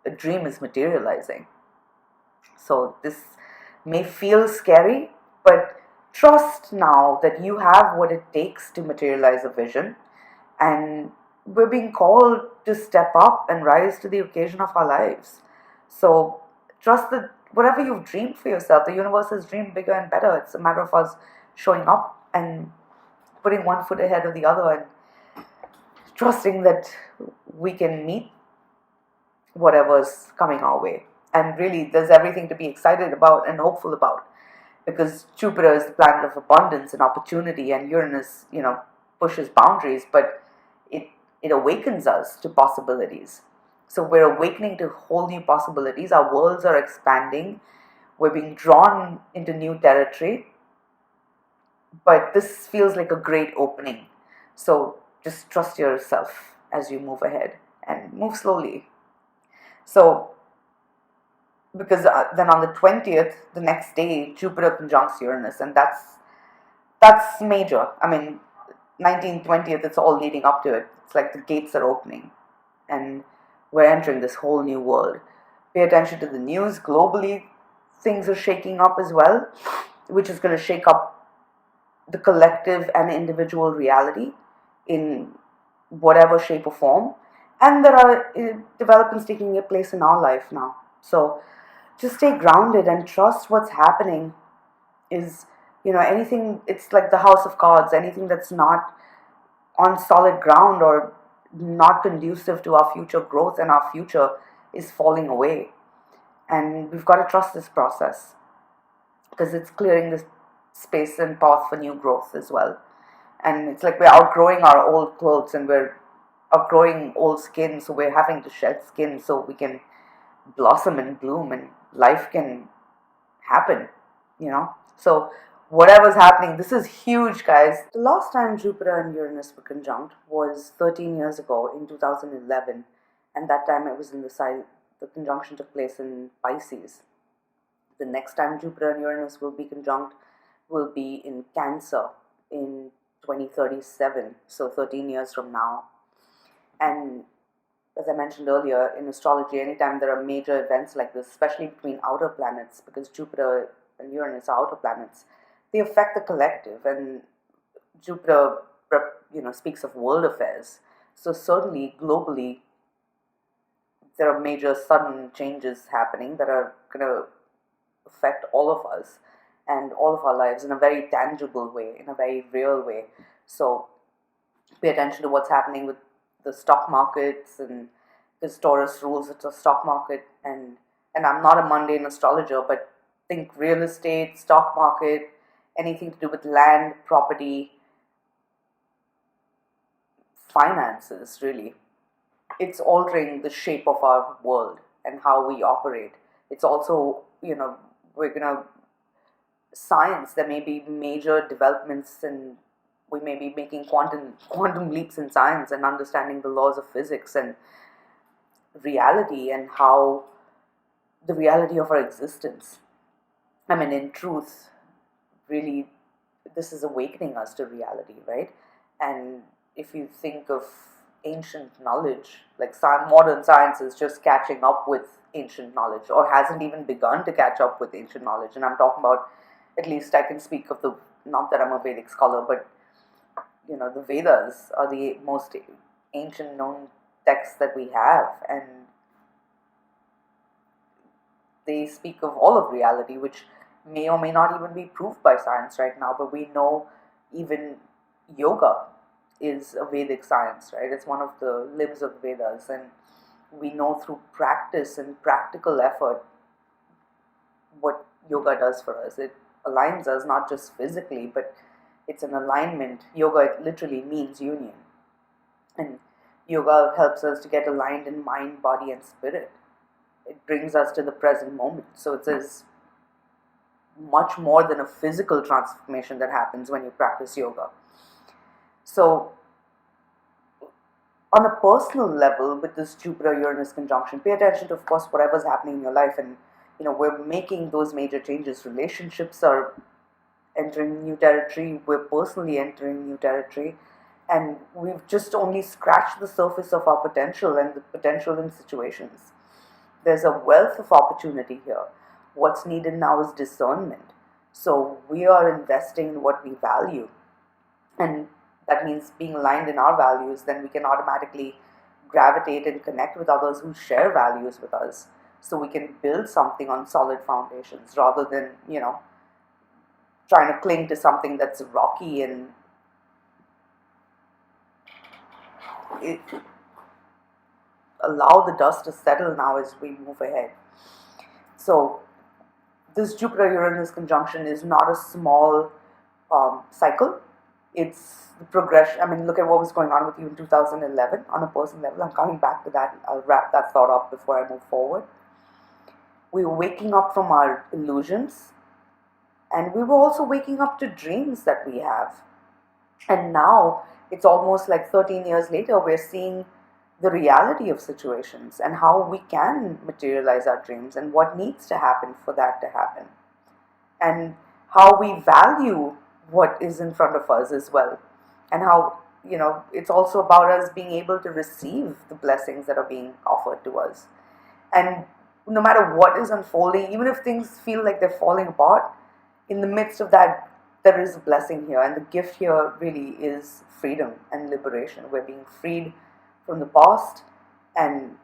a dream is materializing. So this may feel scary, but trust now that you have what it takes to materialize a vision, and we're being called to step up and rise to the occasion of our lives. So trust that whatever you've dreamed for yourself, the universe has dreamed bigger and better. It's a matter of us showing up and putting one foot ahead of the other, and trusting that we can meet whatever's coming our way. And really, there's everything to be excited about and hopeful about, because Jupiter is the planet of abundance and opportunity, and Uranus, pushes boundaries, but it it awakens us to possibilities. So we're awakening to whole new possibilities. Our worlds are expanding. We're being drawn into new territory. But this feels like a great opening. So just trust yourself as you move ahead and move slowly. So, because then on the 20th, the next day, Jupiter conjuncts Uranus, and that's major. I mean, 19th, 20th, it's all leading up to it. It's like the gates are opening, and we're entering this whole new world. Pay attention to the news. Globally, things are shaking up as well, which is going to shake up the collective and individual reality in whatever shape or form. And there are developments taking place in our life now. So just stay grounded and trust what's happening is, anything, it's like the house of cards. Anything that's not on solid ground or not conducive to our future growth and our future is falling away. And we've got to trust this process because it's clearing the space and path for new growth as well. And it's like we're outgrowing our old clothes and we're outgrowing old skin, so we're having to shed skin so we can blossom and bloom and life can happen. So whatever's happening, this is huge, guys. The last time Jupiter and Uranus were conjunct was 13 years ago in 2011, and that time it was in the conjunction took place in Pisces. The next time Jupiter and Uranus will be conjunct will be in Cancer in 2037, so 13 years from now. And as I mentioned earlier, in astrology, anytime there are major events like this, especially between outer planets, because Jupiter and Uranus are outer planets, they affect the collective. And Jupiter, speaks of world affairs. So certainly, globally, there are major sudden changes happening that are going to affect all of us and all of our lives in a very tangible way, in a very real way. So pay attention to what's happening with the stock markets, and because Taurus rules the stock market, and I'm not a mundane astrologer, but think real estate, stock market, anything to do with land, property, finances, really. It's altering the shape of our world and how we operate. It's also, we're gonna science, there may be major developments, and we may be making quantum leaps in science and understanding the laws of physics and reality and how the reality of our existence. I mean, in truth, really, this is awakening us to reality, right? And if you think of ancient knowledge, like modern science is just catching up with ancient knowledge, or hasn't even begun to catch up with ancient knowledge. And I'm talking about, at least I can speak of not that I'm a Vedic scholar, but the Vedas are the most ancient known texts that we have, and they speak of all of reality, which may or may not even be proved by science right now, but we know even yoga is a Vedic science, right? It's one of the limbs of Vedas, and we know through practice and practical effort what yoga does for us. It aligns us not just physically, but it's an alignment. Yoga literally means union. And yoga helps us to get aligned in mind, body, and spirit. It brings us to the present moment. So it is much more than a physical transformation that happens when you practice yoga. So on a personal level, with this Jupiter-Uranus conjunction, pay attention to, of course, whatever's happening in your life. And, we're making those major changes. Relationships are entering new territory. We're personally entering new territory. And we've just only scratched the surface of our potential and the potential in situations. There's a wealth of opportunity here. What's needed now is discernment. So we are investing in what we value. And that means being aligned in our values, then we can automatically gravitate and connect with others who share values with us. So we can build something on solid foundations rather than, trying to cling to something that's rocky and allow the dust to settle now as we move ahead. So this Jupiter-Uranus conjunction is not a small cycle. It's the progression. I mean, look at what was going on with you in 2011 on a personal level. I'm coming back to that. I'll wrap that thought up before I move forward. We were waking up from our illusions, and we were also waking up to dreams that we have. And now it's almost like 13 years later, we're seeing the reality of situations and how we can materialize our dreams and what needs to happen for that to happen. And how we value what is in front of us as well. And how, it's also about us being able to receive the blessings that are being offered to us. And no matter what is unfolding, even if things feel like they're falling apart, in the midst of that, there is a blessing here. And the gift here really is freedom and liberation. We're being freed from the past, and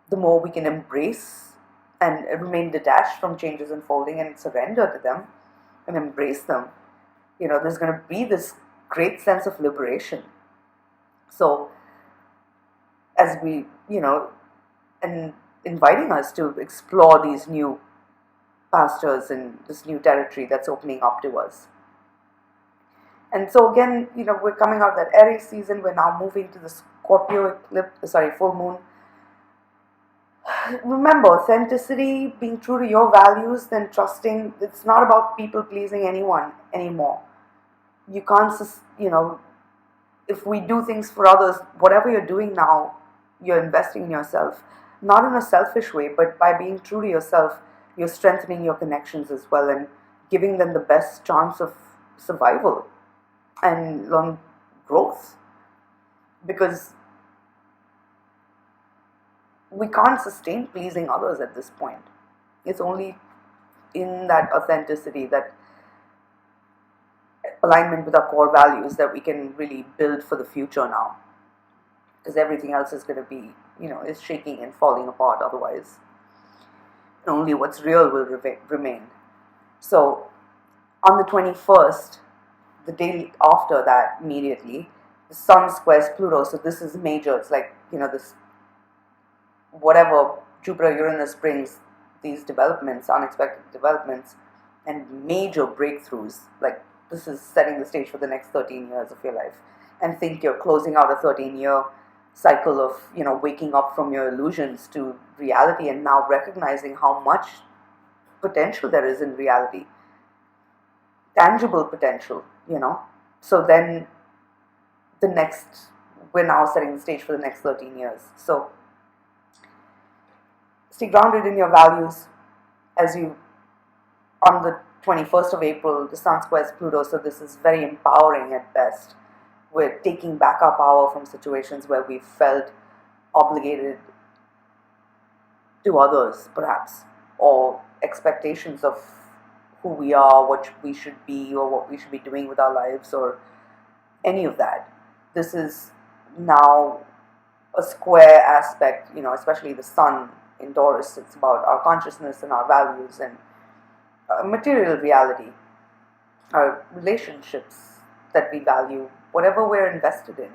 the more we can embrace and remain detached from changes unfolding and surrender to them and embrace them, there's going to be this great sense of liberation. So, as we, and inviting us to explore these new pastures and this new territory that's opening up to us. And so again, we're coming out of that Aries season. We're now moving to the Scorpio full moon. Remember, authenticity, being true to your values, then trusting. It's not about people pleasing anyone anymore. You can't, if we do things for others, whatever you're doing now, you're investing in yourself. Not in a selfish way, but by being true to yourself, you're strengthening your connections as well and giving them the best chance of survival and long growth. Because we can't sustain pleasing others at this point. It's only in that authenticity, that alignment with our core values, that we can really build for the future now. Because everything else is going to be, is shaking and falling apart otherwise. And only what's real will remain. So, on the 21st, the day after that, immediately, the Sun squares Pluto. So this is major. It's like, this, whatever Jupiter, Uranus brings, these developments, unexpected developments, and major breakthroughs. Like, this is setting the stage for the next 13 years of your life. And think you're closing out a 13-year cycle of, waking up from your illusions to reality, and now recognizing how much potential there is in reality. Tangible potential, So then we're now setting the stage for the next 13 years. So stay grounded in your values as you, on the 21st of April, the Sun squares Pluto, so this is very empowering at best. We're taking back our power from situations where we felt obligated to others, perhaps, or expectations of who we are, what we should be, or what we should be doing with our lives, or any of that. This is now a square aspect, especially the Sun in Taurus. It's about our consciousness and our values and material reality, our relationships that we value, whatever we're invested in.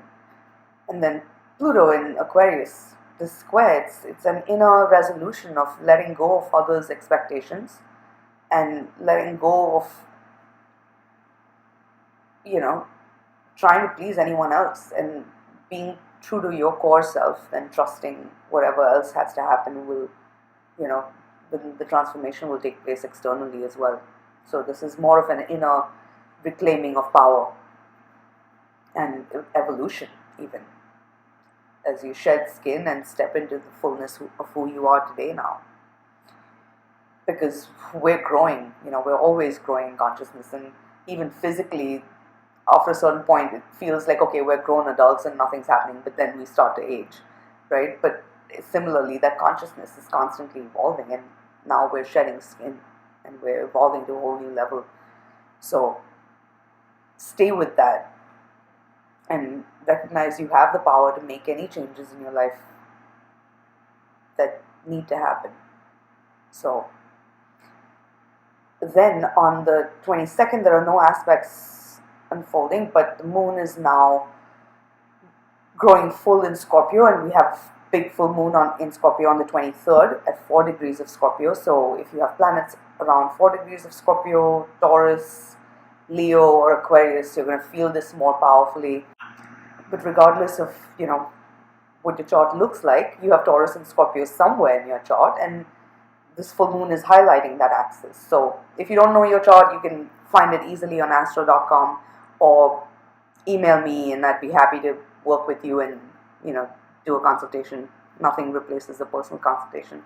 And then Pluto in Aquarius, the square, it's an inner resolution of letting go of others' expectations and letting go of, trying to please anyone else, and being true to your core self and trusting whatever else has to happen will, the transformation will take place externally as well. So this is more of an inner reclaiming of power and evolution, even, as you shed skin and step into the fullness of who you are today now. Because we're growing, we're always growing in consciousness, and even physically, after a certain point, it feels like, okay, we're grown adults and nothing's happening, but then we start to age, right? But similarly, that consciousness is constantly evolving, and now we're shedding skin and we're evolving to a whole new level. So stay with that and recognize you have the power to make any changes in your life that need to happen. So then on the 22nd, there are no aspects unfolding, but the moon is now growing full in Scorpio, and we have big full moon in Scorpio on the 23rd at 4 degrees of Scorpio. So if you have planets around 4 degrees of Scorpio, Taurus, Leo or Aquarius, you're going to feel this more powerfully. But regardless of, what your chart looks like, you have Taurus and Scorpio somewhere in your chart, and this full moon is highlighting that axis. So if you don't know your chart, you can find it easily on astro.com or email me, and I'd be happy to work with you and, do a consultation. Nothing replaces a personal consultation.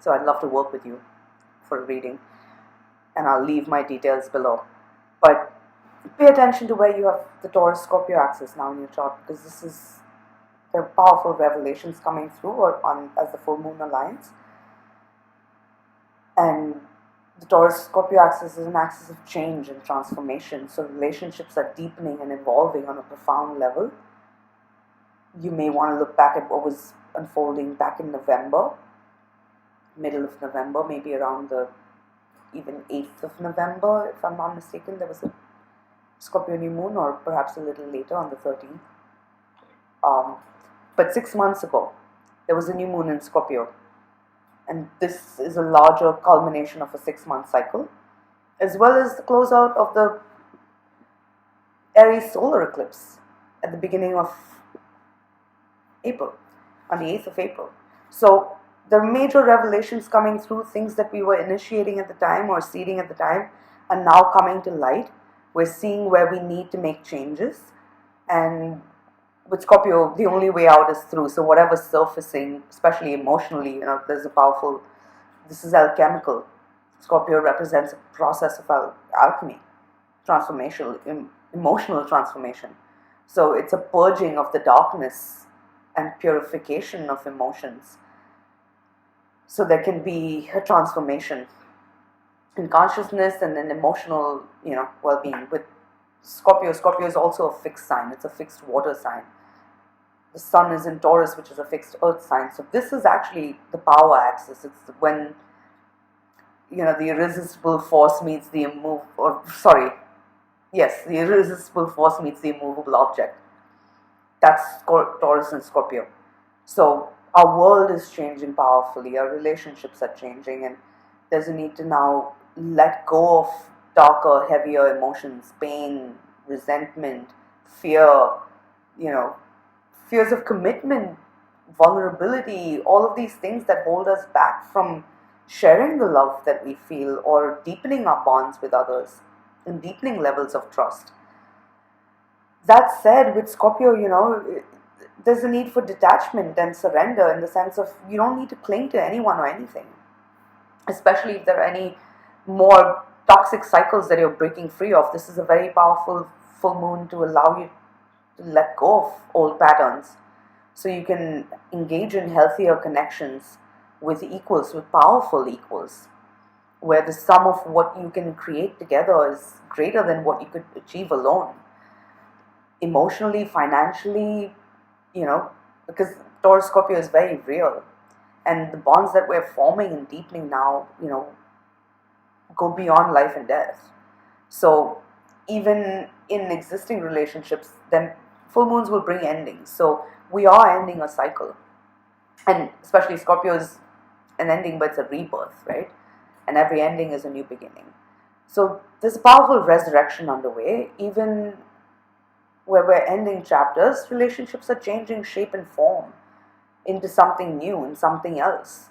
So I'd love to work with you for a reading, and I'll leave my details below. But pay attention to where you have the Taurus Scorpio axis now in your chart, because there are powerful revelations coming through or on as the full moon aligns. And the Taurus Scorpio axis is an axis of change and transformation. So relationships are deepening and evolving on a profound level. You may want to look back at what was unfolding back in November, middle of November, maybe around the even 8th of November, if I'm not mistaken. There was a Scorpio new moon, or perhaps a little later on the 13th. But 6 months ago, there was a new moon in Scorpio. And this is a larger culmination of a 6-month cycle, as well as the closeout of the Aries solar eclipse at the beginning of April, on the 8th of April. So the major revelations coming through, things that we were initiating at the time or seeding at the time, are now coming to light. We're seeing where we need to make changes, and with Scorpio, the only way out is through. So whatever's surfacing, especially emotionally, this is alchemical. Scorpio represents a process of alchemy, transformation, emotional transformation. So it's a purging of the darkness and purification of emotions. So there can be a transformation in consciousness and in emotional, well-being. With Scorpio is also a fixed sign. It's a fixed water sign. The sun is in Taurus, which is a fixed earth sign. So this is actually the power axis. It's when, the irresistible force meets the irresistible force meets the immovable object. That's Taurus and Scorpio. So our world is changing powerfully. Our relationships are changing, and there's a need to now let go of darker, heavier emotions, pain, resentment, fear, fears of commitment, vulnerability, all of these things that hold us back from sharing the love that we feel or deepening our bonds with others and deepening levels of trust. That said, with Scorpio, there's a need for detachment and surrender, in the sense of you don't need to cling to anyone or anything, especially if there are any more toxic cycles that you're breaking free of. This is a very powerful full moon to allow you to let go of old patterns, so you can engage in healthier connections with equals, with powerful equals, where the sum of what you can create together is greater than what you could achieve alone. Emotionally, financially, because Taurus Scorpio is very real, and the bonds that we're forming and deepening now, go beyond life and death. So even in existing relationships, then full moons will bring endings. So we are ending a cycle, and especially Scorpio is an ending, but it's a rebirth, right? And every ending is a new beginning. So there's a powerful resurrection underway. Even where we're ending chapters, relationships are changing shape and form into something new and something else.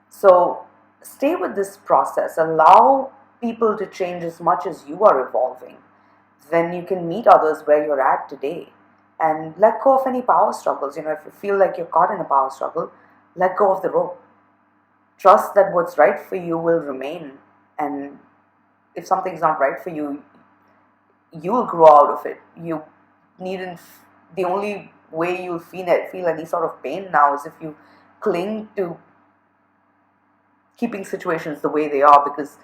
So stay with this process. Allow people to change as much as you are evolving. Then you can meet others where you're at today, and let go of any power struggles. If you feel like you're caught in a power struggle, let go of the rope. Trust that what's right for you will remain, and if something's not right for you, you will grow out of it. You needn't. The only way you'll feel any sort of pain now is if you cling to keeping situations the way they are, because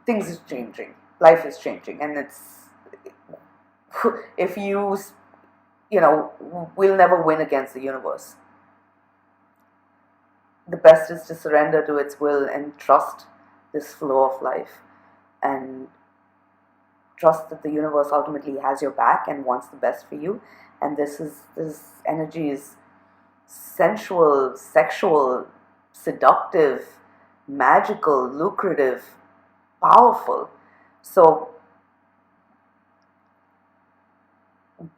things is changing, life is changing, and if we'll never win against the universe. The best is to surrender to its will and trust this flow of life, and trust that the universe ultimately has your back and wants the best for you. And this energy is sensual, sexual, seductive, magical, lucrative, powerful. So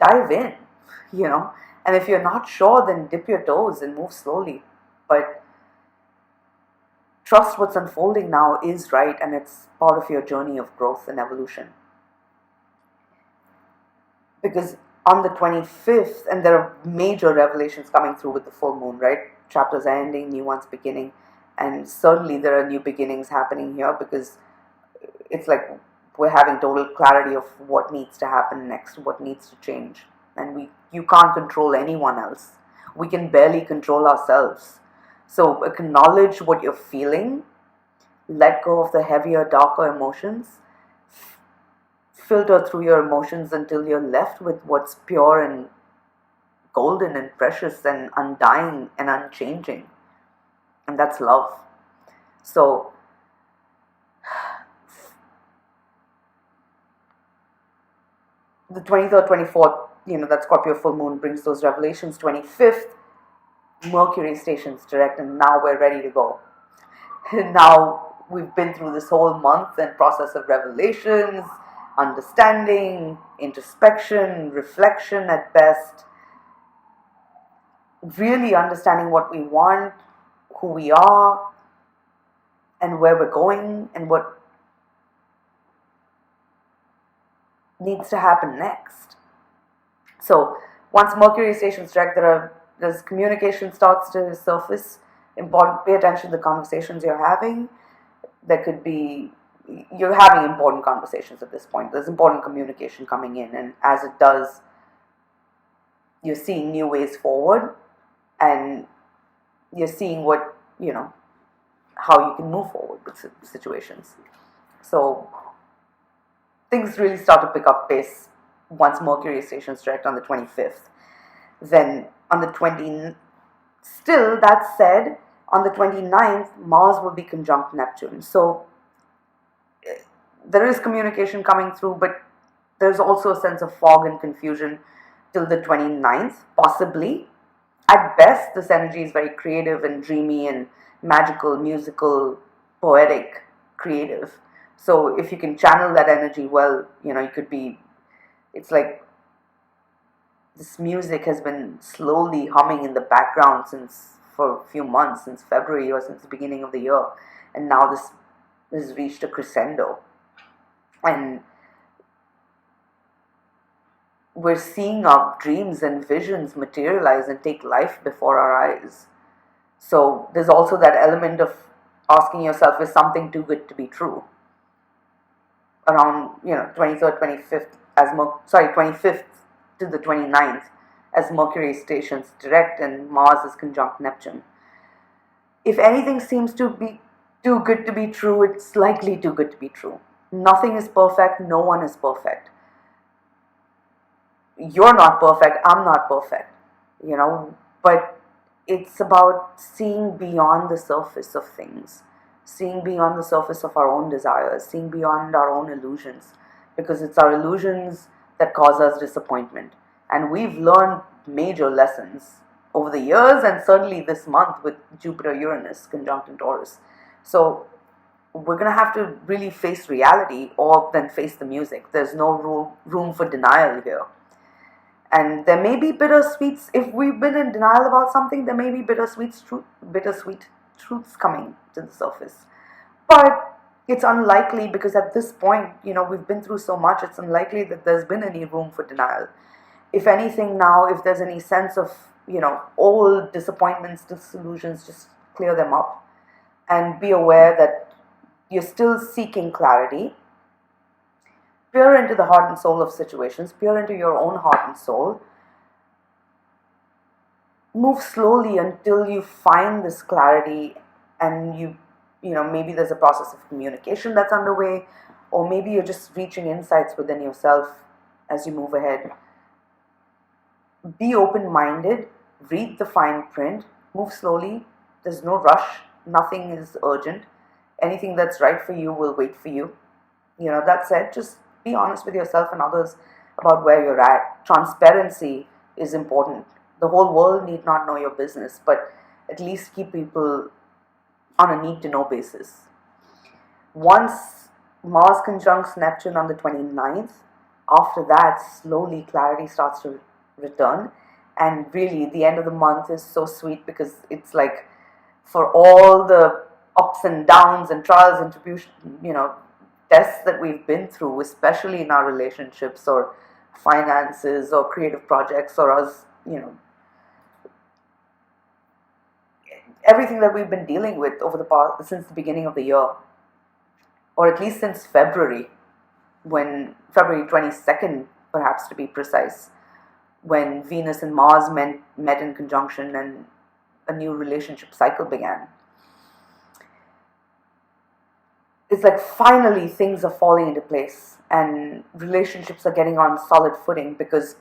dive in, and if you're not sure, then dip your toes and move slowly. But trust what's unfolding now is right, and it's part of your journey of growth and evolution. Because on the 25th, and there are major revelations coming through with the full moon, right? Chapters are ending, new ones beginning, and certainly there are new beginnings happening here, because it's like we're having total clarity of what needs to happen next, what needs to change. And you can't control anyone else. We can barely control ourselves. So acknowledge what you're feeling, let go of the heavier, darker emotions, filter through your emotions until you're left with what's pure and golden and precious and undying and unchanging. And that's love. So the 23rd, 24th, that Scorpio full moon brings those revelations. 25th, Mercury stations direct, and now we're ready to go. Now we've been through this whole month and process of revelations, understanding, introspection, reflection at best, really understanding what we want, who we are, and where we're going, and what needs to happen next. So once Mercury stations direct, there's communication starts to surface. Important, pay attention to the conversations you're having. There could be, you're having important conversations at this point. There's important communication coming in, and as it does, you're seeing new ways forward, and you're seeing what, how you can move forward with situations. So things really start to pick up pace once Mercury stations direct on the 25th. Then on the 20th, still, that said, on the 29th, Mars will be conjunct Neptune. So there is communication coming through, but there's also a sense of fog and confusion till the 29th, possibly. At best, this energy is very creative and dreamy and magical, musical, poetic, creative. So if you can channel that energy well, you could be, it's like this music has been slowly humming in the background for a few months, since February or since the beginning of the year. And now this has reached a crescendo. And we're seeing our dreams and visions materialize and take life before our eyes. So there's also that element of asking yourself, is something too good to be true? Around 23rd, 25th, 25th to the 29th, as Mercury stations direct and Mars is conjunct Neptune. If anything seems to be too good to be true, it's likely too good to be true. Nothing is perfect, no one is perfect. You're not perfect, I'm not perfect, but it's about seeing beyond the surface of things, seeing beyond the surface of our own desires, seeing beyond our own illusions, because it's our illusions that cause us disappointment. And we've learned major lessons over the years, and certainly this month with Jupiter-Uranus conjunct in Taurus. So we're going to have to really face reality, or then face the music. There's no room for denial here. And there may be bittersweets. If we've been in denial about something, there may be bittersweet truths coming to the surface. But it's unlikely, because at this point, we've been through so much, it's unlikely that there's been any room for denial. If anything now, if there's any sense of, old disappointments, disillusions, just clear them up. And be aware that you're still seeking clarity. Peer into the heart and soul of situations. Peer into your own heart and soul. Move slowly until you find this clarity, and maybe there's a process of communication that's underway, or maybe you're just reaching insights within yourself as you move ahead. Be open-minded. Read the fine print. Move slowly. There's no rush. Nothing is urgent. Anything that's right for you will wait for you. That said, just be honest with yourself and others about where you're at. Transparency is important. The whole world need not know your business, but at least keep people on a need-to-know basis. Once Mars conjuncts Neptune on the 29th, after that, slowly clarity starts to return. And really, the end of the month is so sweet because it's like for all the ups and downs and trials and tribulation, tests that we've been through, especially in our relationships or finances or creative projects or us, everything that we've been dealing with over the past since the beginning of the year, or at least since February, when February 22nd, perhaps to be precise, when Venus and Mars met in conjunction and a new relationship cycle began. It's like finally things are falling into place and relationships are getting on solid footing because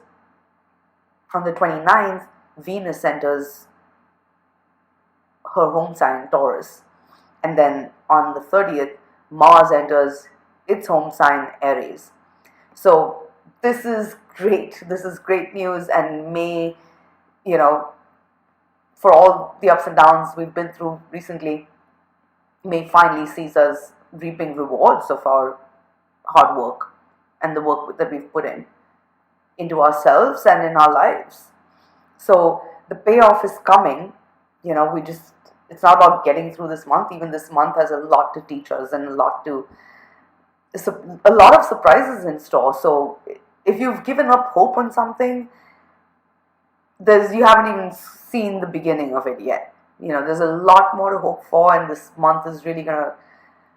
from the 29th, Venus enters her home sign, Taurus. And then on the 30th, Mars enters its home sign, Aries. So this is great. This is great news, and may, for all the ups and downs we've been through recently, may finally sees us reaping rewards of our hard work and the work that we've put into ourselves and in our lives. So the payoff is coming. It's not about getting through this month. Even this month has a lot to teach us and a lot of surprises in store. So if you've given up hope on something, you haven't even seen the beginning of it yet. There's a lot more to hope for, and this month is really gonna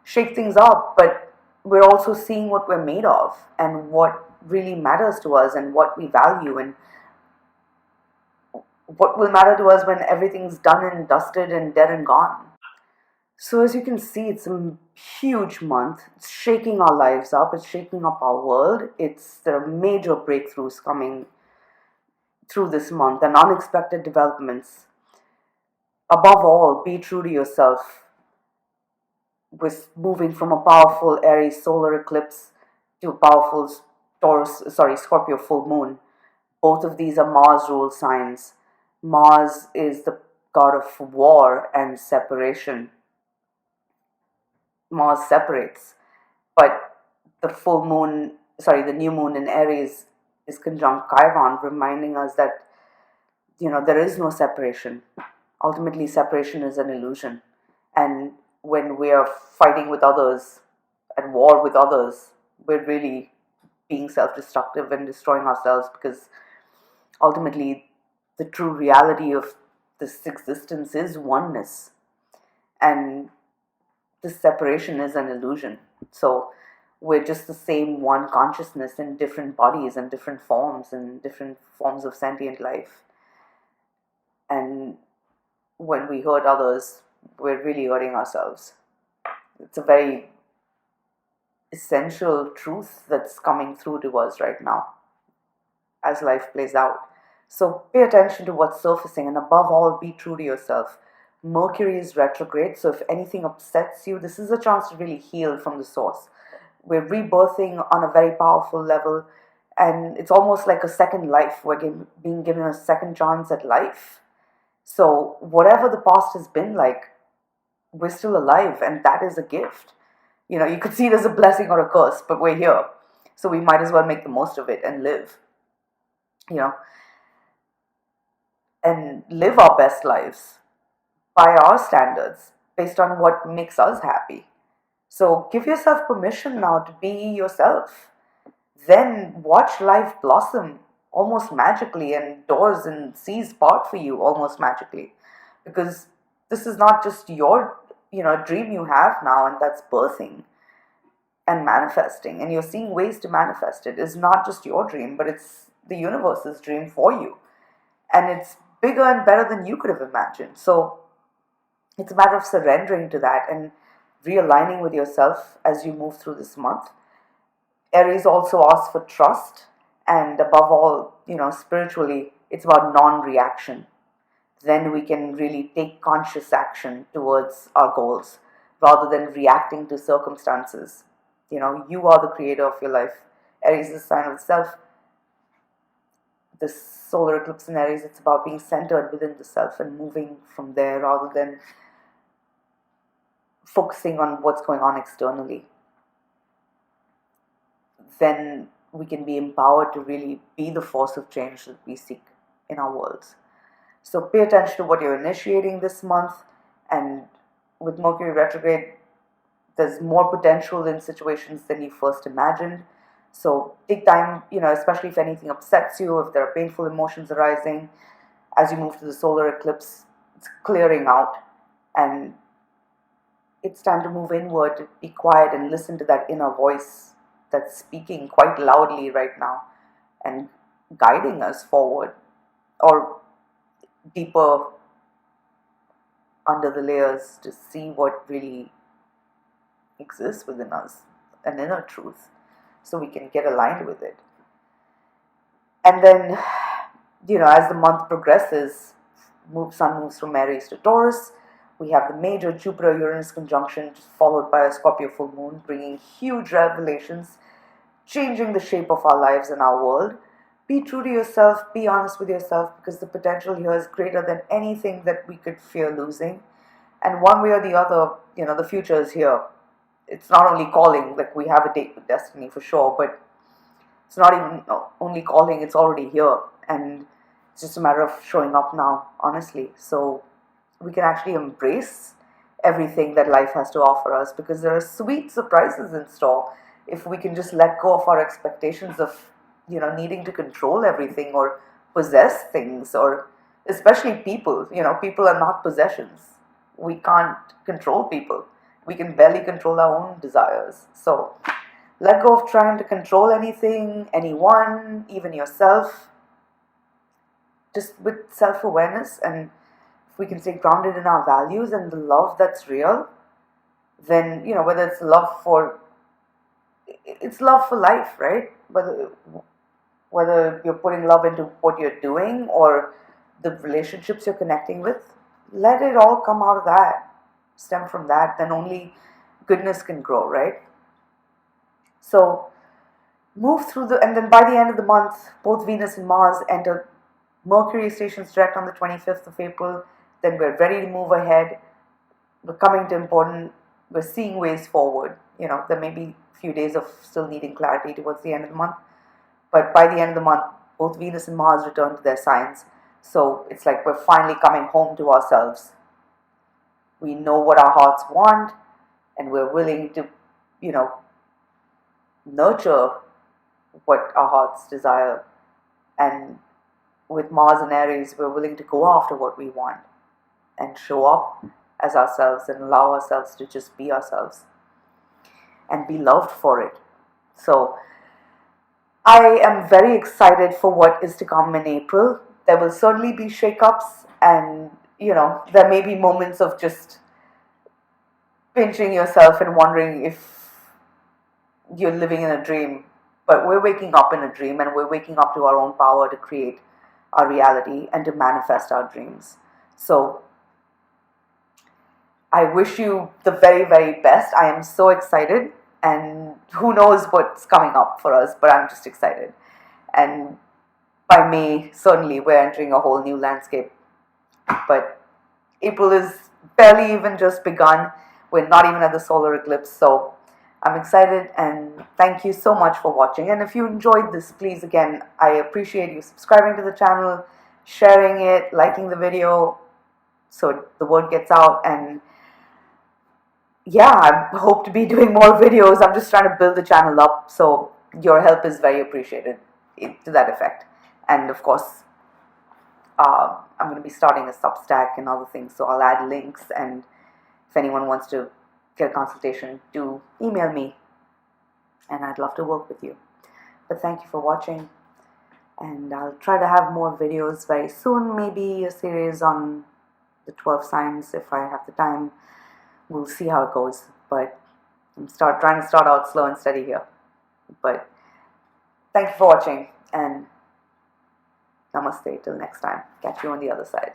shake things up. But we're also seeing what we're made of and what really matters to us and what we value and what will matter to us when everything's done and dusted and dead and gone. So as you can see, it's a huge month. It's shaking our lives up. It's shaking up our world. There are major breakthroughs coming through this month and unexpected developments. Above all, be true to yourself. With moving from a powerful Aries solar eclipse to a powerful Scorpio full moon. Both of these are Mars ruled signs. Mars is the god of war and separation. Mars separates, but the new moon in Aries is conjunct Chiron, reminding us that there is no separation. Ultimately, separation is an illusion, and when we are fighting with others, at war with others, we're really being self-destructive and destroying ourselves, because ultimately the true reality of this existence is oneness, and this separation is an illusion. So we're just the same one consciousness in different bodies and different forms of sentient life. And when we hurt others, we're really hurting ourselves. It's a very essential truth that's coming through to us right now as life plays out. So pay attention to what's surfacing, and above all, be true to yourself. Mercury is retrograde, so if anything upsets you, this is a chance to really heal from the source. We're rebirthing on a very powerful level, and it's almost like a second life. We're being given a second chance at life. So whatever the past has been like, we're still alive, and that is a gift. You could see it as a blessing or a curse, but we're here. So we might as well make the most of it and live. And live our best lives by our standards, based on what makes us happy. So give yourself permission now to be yourself. Then watch life blossom almost magically, and doors and seas part for you almost magically. Because this is not just your dream you have now, and that's birthing and manifesting, and you're seeing ways to manifest it. It's not just your dream, but it's the universe's dream for you, and it's bigger and better than you could have imagined. So it's a matter of surrendering to that and realigning with yourself as you move through this month. Aries also asks for trust, and above all, spiritually, it's about non-reaction. Then we can really take conscious action towards our goals rather than reacting to circumstances. You are the creator of your life. Aries is a sign of itself. This solar eclipse in Aries, it's about being centered within the self and moving from there rather than focusing on what's going on externally. Then we can be empowered to really be the force of change that we seek in our worlds. So pay attention to what you're initiating this month, and with Mercury retrograde, there's more potential in situations than you first imagined. So take time, especially if anything upsets you, if there are painful emotions arising, as you move to the solar eclipse, it's clearing out, and it's time to move inward, to be quiet and listen to that inner voice that's speaking quite loudly right now and guiding us forward or deeper under the layers to see what really exists within us, an inner truth, so we can get aligned with it. And then, as the month progresses, Sun moves from Aries to Taurus. We have the major Jupiter-Uranus conjunction, followed by a Scorpio full moon, bringing huge revelations, changing the shape of our lives and our world. Be true to yourself, be honest with yourself, because the potential here is greater than anything that we could fear losing. And one way or the other, the future is here. It's not only calling, like we have a date with destiny for sure, but it's not even only calling, it's already here. And it's just a matter of showing up now, honestly. So we can actually embrace everything that life has to offer us, because there are sweet surprises in store if we can just let go of our expectations of needing to control everything or possess things, or especially people. People are not possessions. We can't control people. We can barely control our own desires. So let go of trying to control anything, anyone, even yourself. Just with self-awareness, and if we can stay grounded in our values and the love that's real, then whether it's love for life, right? Whether you're putting love into what you're doing or the relationships you're connecting with, let it all come out of that, stem from that. Then only goodness can grow, right? So move through and then by the end of the month, both Venus and Mars enter Mercury stations direct on the 25th of April. Then we're ready to move ahead. We're coming to we're seeing ways forward. There may be a few days of still needing clarity towards the end of the month, but by the end of the month, both Venus and Mars return to their signs. So it's like we're finally coming home to ourselves. We know what our hearts want, and we're willing to, nurture what our hearts desire. And with Mars and Aries, we're willing to go after what we want and show up as ourselves and allow ourselves to just be ourselves and be loved for it. So I am very excited for what is to come in April. There will certainly be shakeups, and there may be moments of just pinching yourself and wondering if you're living in a dream. But we're waking up in a dream, and we're waking up to our own power to create our reality and to manifest our dreams. So I wish you the very, very best. I am so excited, and who knows what's coming up for us, but I'm just excited. And by May, certainly we're entering a whole new landscape. But April is barely even just begun. We're not even at the solar eclipse, so I'm excited, and thank you so much for watching. And if you enjoyed this, please, again, I appreciate you subscribing to the channel, sharing it, liking the video, so the word gets out. And yeah, I hope to be doing more videos. I'm just trying to build the channel up, so your help is very appreciated to that effect. And of course, I'm going to be starting a Substack and other things, so I'll add links, and if anyone wants to get a consultation, do email me, and I'd love to work with you. But thank you for watching, and I'll try to have more videos very soon, maybe a series on the 12 signs if I have the time. We'll see how it goes, but I'm trying to start out slow and steady here. But thank you for watching, and namaste till next time. Catch you on the other side.